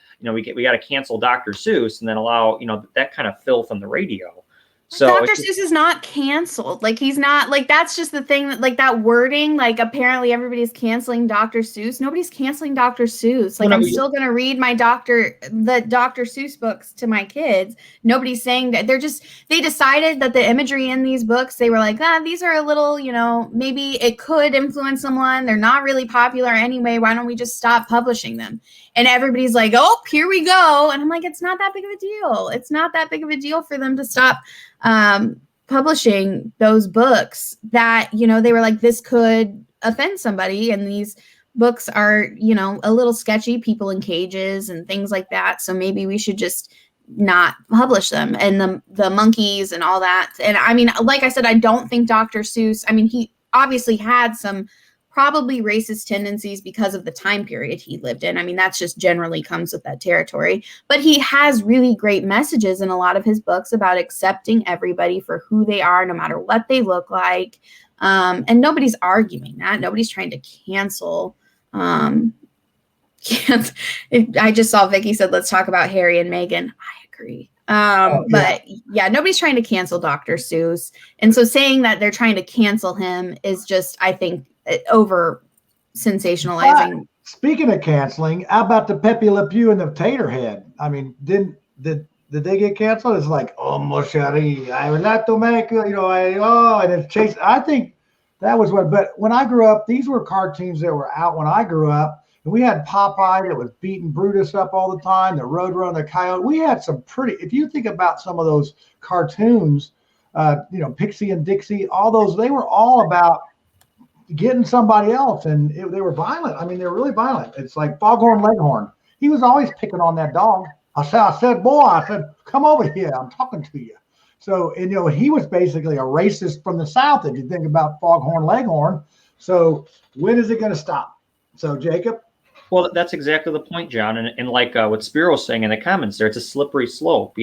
cancel Dr. Seuss and then allow that kind of filth on the radio. So Dr. Seuss is not canceled. Like, he's not, like, that's just the thing that, like, that wording, like, apparently everybody's canceling Dr. Seuss. Nobody's canceling Dr. Seuss. Like, I'm still going to read the Dr. Seuss books to my kids. Nobody's saying that. They decided that the imagery in these books, they were like, these are a little, maybe it could influence someone. They're not really popular anyway. Why don't we just stop publishing them? And everybody's like, oh, here we go. And I'm like, it's not that big of a deal. It's not that big of a deal for them to stop publishing those books that, they were like, this could offend somebody. And these books are, a little sketchy, people in cages and things like that. So maybe we should just not publish them, and the monkeys and all that. And I mean, like I said, I don't think Dr. Seuss, I mean, he obviously had some probably racist tendencies because of the time period he lived in. I mean, that's just generally comes with that territory. But he has really great messages in a lot of his books about accepting everybody for who they are, no matter what they look like. And nobody's arguing that. Nobody's trying to cancel. I just saw Vicky said, let's talk about Harry and Meghan. I agree. But yeah, nobody's trying to cancel Dr. Seuss. And so saying that they're trying to cancel him is just, I think, over sensationalizing. Speaking of canceling, how about the Pepe Le Pew and the Tater Head? I mean, did they get canceled? It's like, oh, mon chéri, I would like to make, and it's chased. I think that was what, but when I grew up, these were cartoons that were out when I grew up. And we had Popeye that was beating Brutus up all the time, the Roadrunner, the Coyote. We had some if you think about some of those cartoons, Pixie and Dixie, all those, they were all about getting somebody else, and they were violent. I mean, they were really violent. It's like Foghorn Leghorn. He was always picking on that dog. I said, boy, come over here. I'm talking to you. So, and he was basically a racist from the South, if you think about Foghorn Leghorn. So when is it going to stop? So, Jacob? Well, that's exactly the point, John. And like what Spiro's saying in the comments there, it's a slippery slope.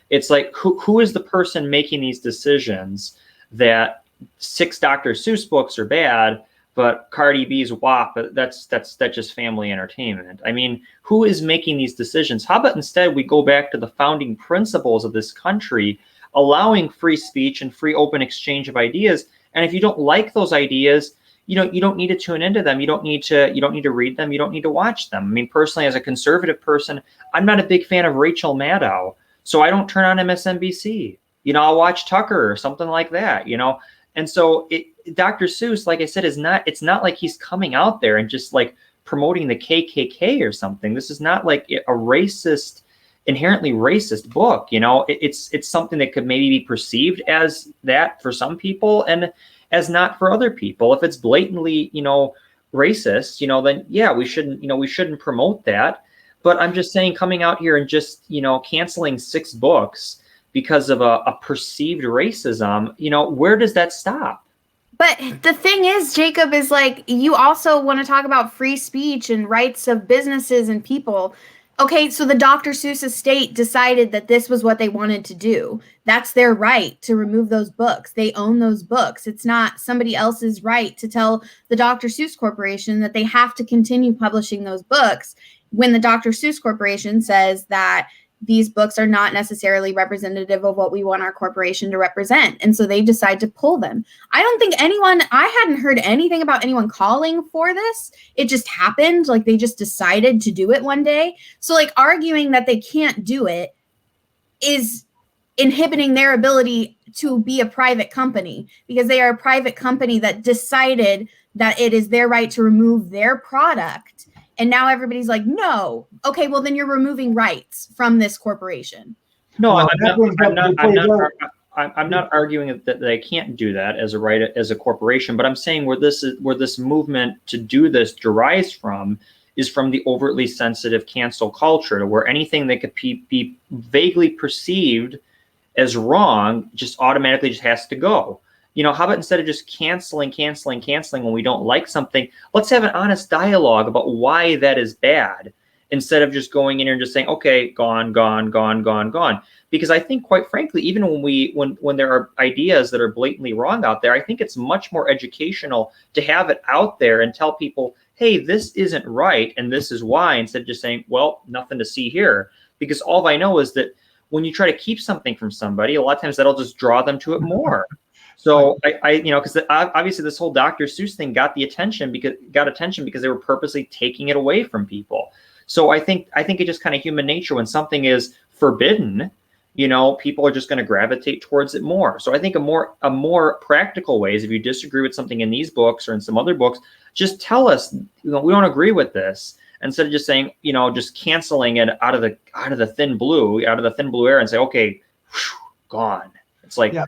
It's like, who is the person making these decisions that 6 Dr. Seuss books are bad, but Cardi B's WAP, that's just family entertainment. I mean, who is making these decisions? How about instead we go back to the founding principles of this country, allowing free speech and free open exchange of ideas. And if you don't like those ideas, you don't need to tune into them. You don't need to read them. You don't need to watch them. I mean, personally, as a conservative person, I'm not a big fan of Rachel Maddow, so I don't turn on MSNBC. I'll watch Tucker or something like that. And so Dr. Seuss, like I said, it's not like he's coming out there and just like promoting the KKK or something. This is not like a racist, inherently racist book. It's something that could maybe be perceived as that for some people and as not for other people. If it's blatantly, racist, then yeah, we shouldn't promote that. But I'm just saying, coming out here and just, canceling 6 books because of a perceived racism, where does that stop? But the thing is, Jacob, is like, you also want to talk about free speech and rights of businesses and people. Okay, so the Dr. Seuss estate decided that this was what they wanted to do. That's their right to remove those books. They own those books. It's not somebody else's right to tell the Dr. Seuss Corporation that they have to continue publishing those books when the Dr. Seuss Corporation says that these books are not necessarily representative of what we want our corporation to represent. And so they decide to pull them. I don't think I hadn't heard anything about anyone calling for this. It just happened. Like, they just decided to do it one day. So like, arguing that they can't do it is inhibiting their ability to be a private company, because they are a private company that decided that it is their right to remove their product. And now everybody's like, no. Okay, well, then you're removing rights from this corporation. No, I'm not arguing that they can't do that as a right as a corporation. But I'm saying where this movement to do this derives from is from the overtly sensitive cancel culture, where anything that could be vaguely perceived as wrong just automatically just has to go. How about instead of just canceling when we don't like something, let's have an honest dialogue about why that is bad, instead of just going in here and just saying, okay, gone. Because I think, quite frankly, even when there are ideas that are blatantly wrong out there, I think it's much more educational to have it out there and tell people, hey, this isn't right and this is why, instead of just saying, well, nothing to see here. Because all I know is that when you try to keep something from somebody, a lot of times that'll just draw them to it more. So because obviously this whole Dr. Seuss thing got attention because they were purposely taking it away from people. So I think it's just kind of human nature. When something is forbidden, people are just going to gravitate towards it more. So I think a more practical way is, if you disagree with something in these books or in some other books, just tell us, we don't agree with this, instead of just saying, just canceling it out of the thin blue air and say, okay, gone. It's like, yeah.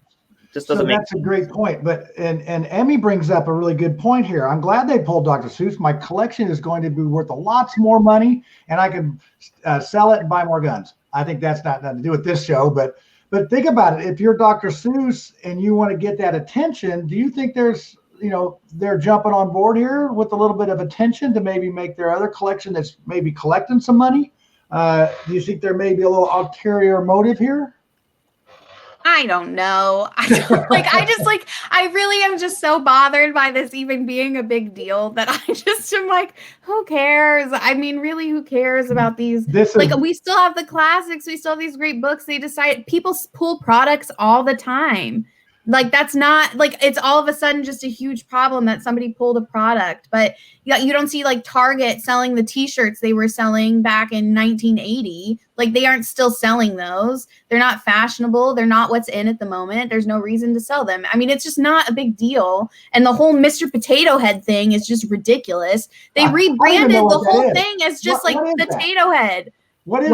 Just doesn't make sense. That's a great point. But and Emmy brings up a really good point here. I'm glad they pulled Dr. Seuss. My collection is going to be worth lots more money, and I can sell it and buy more guns. I think that's not nothing to do with this show, but think about it. If you're Dr. Seuss and you want to get that attention, do you think there's they're jumping on board here with a little bit of attention to maybe make their other collection that's maybe collecting some money? Do you think there may be a little ulterior motive here? I don't know. I really am just so bothered by this even being a big deal that I just am like, who cares? I mean, really, who cares about these? We still have the classics. We still have these great books. People pull products all the time. Like, that's not like, it's all of a sudden just a huge problem that somebody pulled a product. But you don't see like Target selling the t-shirts they were selling back in 1980. Like, they aren't still selling those. They're not fashionable. They're not what's in at the moment. There's no reason to sell them. I mean, it's just not a big deal. And the whole Mr. Potato Head thing is just ridiculous. They rebranded the whole thing as just Potato Head. What is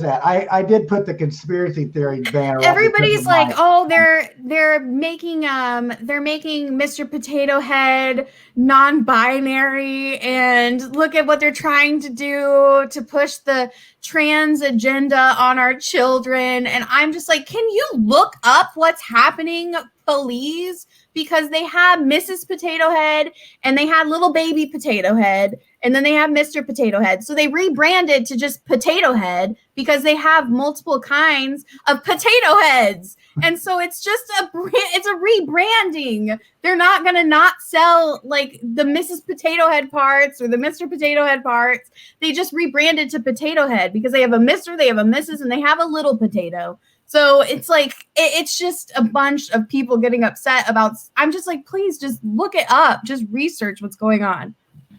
that? I did put the conspiracy theory banner. Everybody's like, oh, they're making Mr. Potato Head non-binary, and look at what they're trying to do to push the trans agenda on our children. And I'm just like, can you look up what's happening, please? Because they had Mrs. Potato Head and they had little baby Potato Head, and then they have Mr. Potato Head. So they rebranded to just Potato Head because they have multiple kinds of potato heads. And so it's just a rebranding. They're not going to not sell like the Mrs. Potato Head parts or the Mr. Potato Head parts. They just rebranded to Potato Head because they have a Mr., they have a Mrs., and they have a little potato. So it's like, it's just a bunch of people getting upset about, I'm just like, please just look it up. Just research what's going on.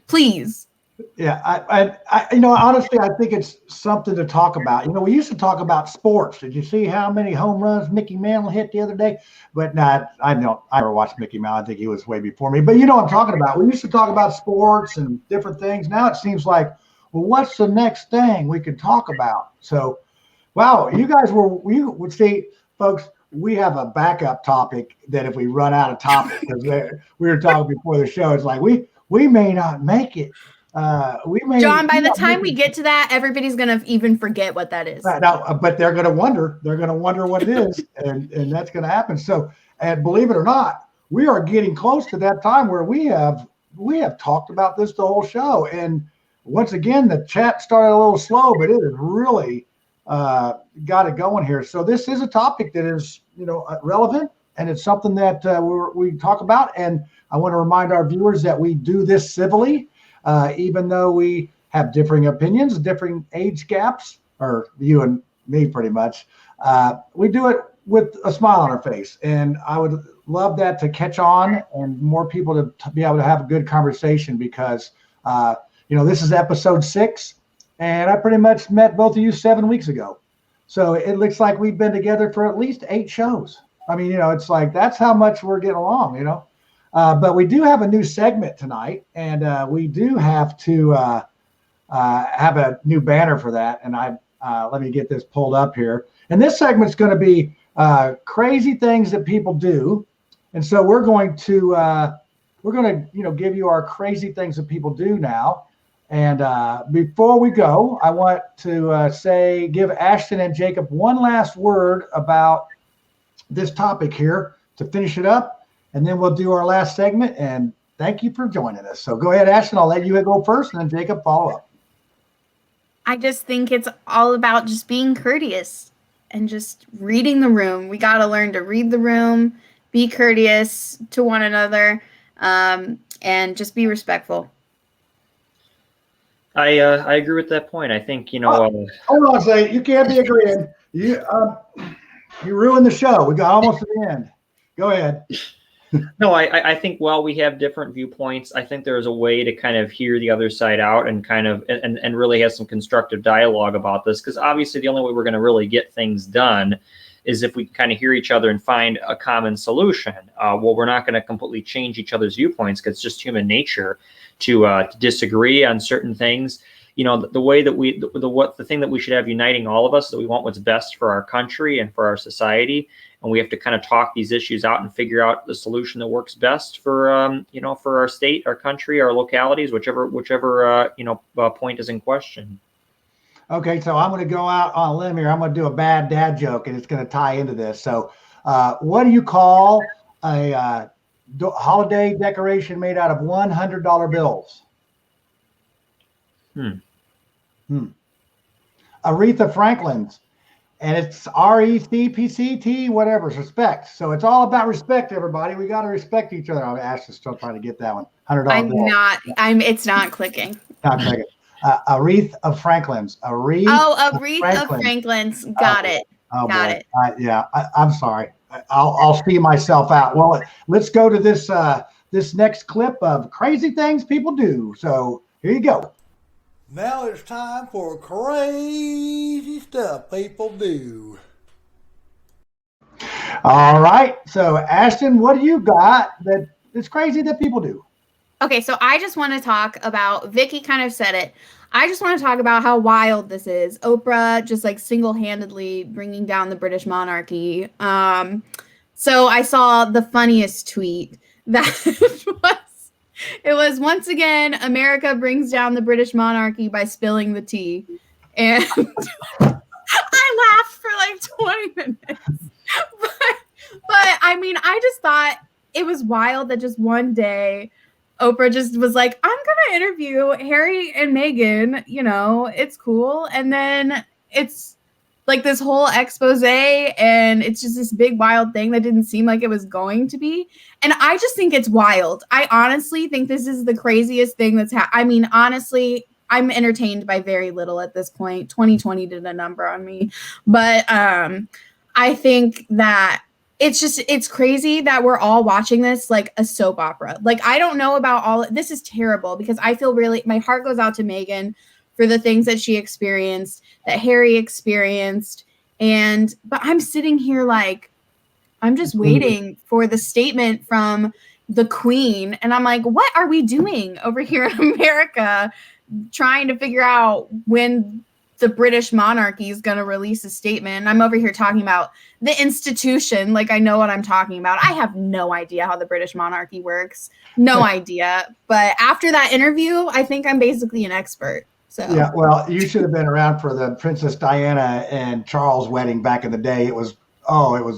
Please. Yeah. I honestly, I think it's something to talk about. We used to talk about sports. Did you see how many home runs Mickey Mantle hit the other day? But I never watched Mickey Mantle. I think he was way before me, but you know what I'm talking about. We used to talk about sports and different things. Now it seems like, well, what's the next thing we could talk about? So, wow, you guys we would see, folks, we have a backup topic that if we run out of topic, because we were talking before the show, it's like we may not make it. John, by the time we get to that, everybody's going to even forget what that is. Now, but they're going to wonder. They're going to wonder what it is, and that's going to happen. So, and believe it or not, we are getting close to that time where we have talked about this the whole show. And once again, the chat started a little slow, but it has really got it going here. So this is a topic that is, relevant, and it's something that we talk about. And I want to remind our viewers that we do this civilly, even though we have differing opinions, differing age gaps, or you and me pretty much. We do it with a smile on our face. And I would love that to catch on and more people to be able to have a good conversation, because, this is episode 6. And I pretty much met both of you 7 weeks ago. So it looks like we've been together for at least 8 shows. I mean, it's like, that's how much we're getting along, But we do have a new segment tonight, and we do have to have a new banner for that. And let me get this pulled up here. And this segment's going to be crazy things that people do. And so we're going to give you our crazy things that people do now. And before we go, I want to give Ashton and Jacob one last word about this topic here to finish it up, and then we'll do our last segment. And thank you for joining us. So go ahead, Ashton. I'll let you go first, and then Jacob follow up. I just think it's all about just being courteous and just reading the room. We got to learn to read the room, be courteous to one another, and just be respectful. I agree with that point. I think, hold on a second. You can't be agreeing. You ruined the show. We got almost to the end. Go ahead. No, I think while we have different viewpoints, I think there's a way to kind of hear the other side out and kind of and really have some constructive dialogue about this, because obviously the only way we're going to really get things done is if we kind of hear each other and find a common solution. Well, we're not going to completely change each other's viewpoints, because it's just human nature to disagree on certain things. The way that the thing that we should have uniting all of us is that we want what's best for our country and for our society. And we have to kind of talk these issues out and figure out the solution that works best for our state, our country, our localities, whichever point is in question. Okay, so I'm going to go out on a limb here. I'm going to do a bad dad joke, and it's going to tie into this. So, what do you call a holiday decoration made out of $100 bills? Aretha Franklin's. And it's RECPCT, whatever, respect. So it's all about respect, everybody. We got to respect each other. Ash is still trying to get that one. $100 bill. It's not clicking. Not clicking. Aretha Franklin's. Aretha Franklin's. Got it. Got it. I'm sorry. I'll see myself out. Well, let's go to this next clip of crazy things people do. So here you go. Now it's time for crazy stuff people do. All right. So, Ashton, what do you got that is crazy that people do? Okay, so I just want to talk about, Vicky kind of said it. I just want to talk about how wild this is. Oprah just like single-handedly bringing down the British monarchy. So I saw the funniest tweet that it was once again, America brings down the British monarchy by spilling the tea. And I laughed for like 20 minutes. But I mean, I just thought it was wild that just one day Oprah just was like, I'm going to interview Harry and Meghan, it's cool. And then it's like this whole expose, and it's just this big wild thing that didn't seem like it was going to be. And I just think it's wild. I honestly think this is the craziest thing that's honestly, I'm entertained by very little at this point. 2020 did a number on me. But I think that it's crazy that we're all watching this like a soap opera. Like, I don't know about this is terrible, because I feel my heart goes out to Meghan for the things that she experienced, that Harry experienced. But I'm sitting here like, I'm just waiting for the statement from the Queen. And I'm like, what are we doing over here in America, trying to figure out when the British monarchy is going to release a statement? And I'm over here talking about the institution. Like, I know what I'm talking about. I have no idea how the British monarchy works. No idea. But after that interview, I think I'm basically an expert. So. Yeah, well, you should have been around for the Princess Diana and Charles wedding back in the day. It was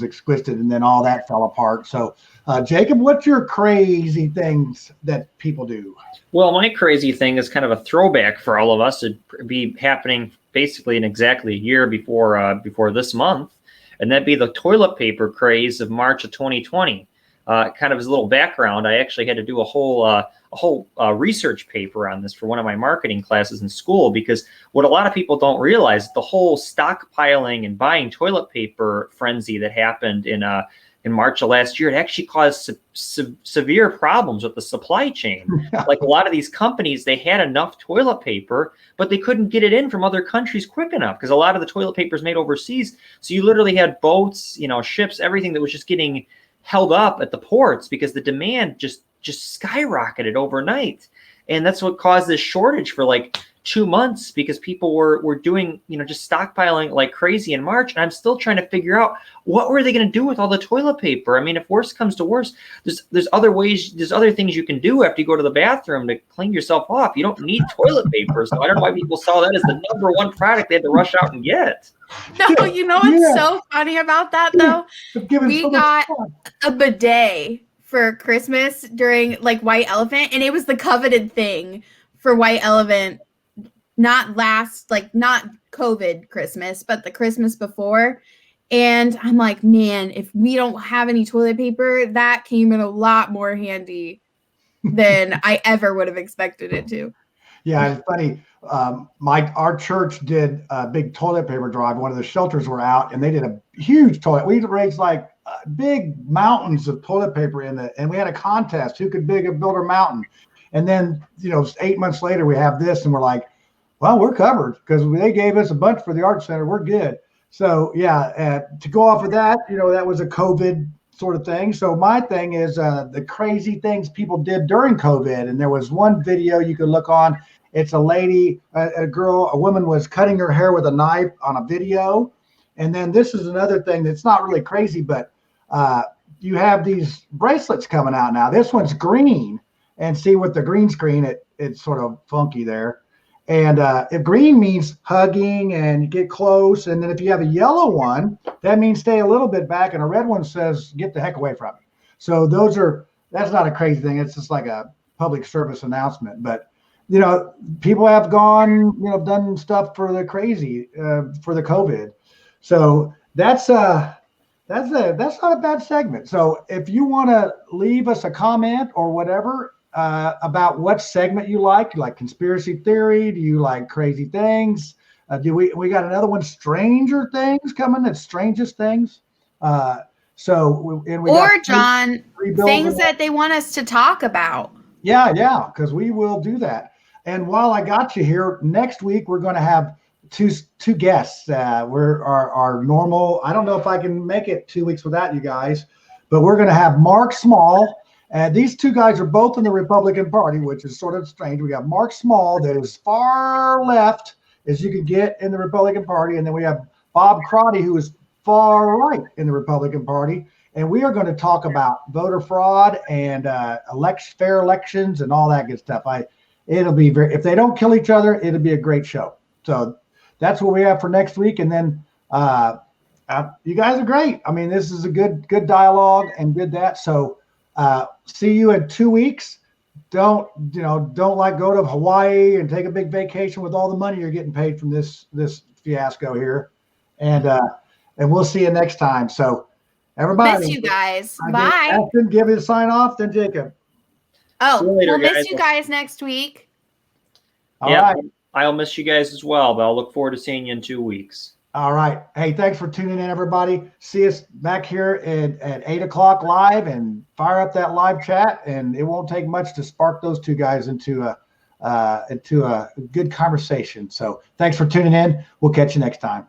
exquisite, and then all that fell apart. So, Jacob, what's your crazy things that people do? Well, my crazy thing is kind of a throwback for all of us. It'd be happening basically in exactly a year before this month, and that'd be the toilet paper craze of March of 2020. Kind of as a little background, I actually had to do a whole research paper on this for one of my marketing classes in school, because what a lot of people don't realize, the whole stockpiling and buying toilet paper frenzy that happened in March of last year, it actually caused severe problems with the supply chain. Like, a lot of these companies, they had enough toilet paper, but they couldn't get it in from other countries quick enough, because a lot of the toilet paper is made overseas. So you literally had boats, ships, everything that was just getting held up at the ports because the demand just skyrocketed overnight. And that's what caused this shortage for like 2 months because people were doing, just stockpiling like crazy in March. And I'm still trying to figure out what were they going to do with all the toilet paper? I mean, if worse comes to worse, there's other ways, there's other things you can do after you go to the bathroom to clean yourself off. You don't need toilet paper. So I don't know why people saw that as the number one product they had to rush out and get. No, you know what's so funny about that though? We got a bidet for Christmas during like White Elephant, and it was the coveted thing for White Elephant, not COVID Christmas, but the Christmas before. And I'm like, man, if we don't have any toilet paper, that came in a lot more handy than I ever would have expected it to. Yeah, it's funny. Our church did a big toilet paper drive. One of the shelters were out, and they did a huge toilet. We raised like big mountains of toilet paper and we had a contest who could build a mountain. And then 8 months later, we have this, and we're like, well, we're covered because they gave us a bunch for the art center. We're good. So yeah, to go off of that, that was a COVID sort of thing. So my thing is the crazy things people did during COVID. And there was one video you could look on. It's a lady, a woman was cutting her hair with a knife on a video. And then this is another thing that's not really crazy, but you have these bracelets coming out now. This one's green, and see with the green screen, it's sort of funky there. And if green means hugging and get close, and then if you have a yellow one, that means stay a little bit back, and a red one says get the heck away from me. So that's not a crazy thing. It's just like a public service announcement. But people have gone, done stuff for the crazy, for the COVID. So that's not a bad segment. So if you want to leave us a comment or whatever about what segment you like conspiracy theory, do you like crazy things? We got another one, Stranger Things coming. That's Strangest Things. John, things that they want us to talk about. Yeah, because we will do that. And while I got you here, next week we're going to have two guests. We're our normal. I don't know if I can make it 2 weeks without you guys, but we're going to have Mark Small. These two guys are both in the Republican Party, which is sort of strange. We got Mark Small, that is far left as you can get in the Republican Party, and then we have Bob Crotty, who is far right in the Republican Party. And we are going to talk about voter fraud and fair elections and all that good stuff. It'll be if they don't kill each other, it'll be a great show. So that's what we have for next week. And then you guys are great. I mean, this is a good dialogue and good that. So see you in 2 weeks. Don't go to Hawaii and take a big vacation with all the money you're getting paid from this fiasco here. And we'll see you next time. So everybody, miss you guys. Bye. Ashton, give it a sign off, then Jacob. We'll miss you guys next week. All right. I'll miss you guys as well, but I'll look forward to seeing you in 2 weeks. All right. Hey, thanks for tuning in, everybody. See us back here at 8 o'clock live, and fire up that live chat. And it won't take much to spark those two guys into a good conversation. So thanks for tuning in. We'll catch you next time.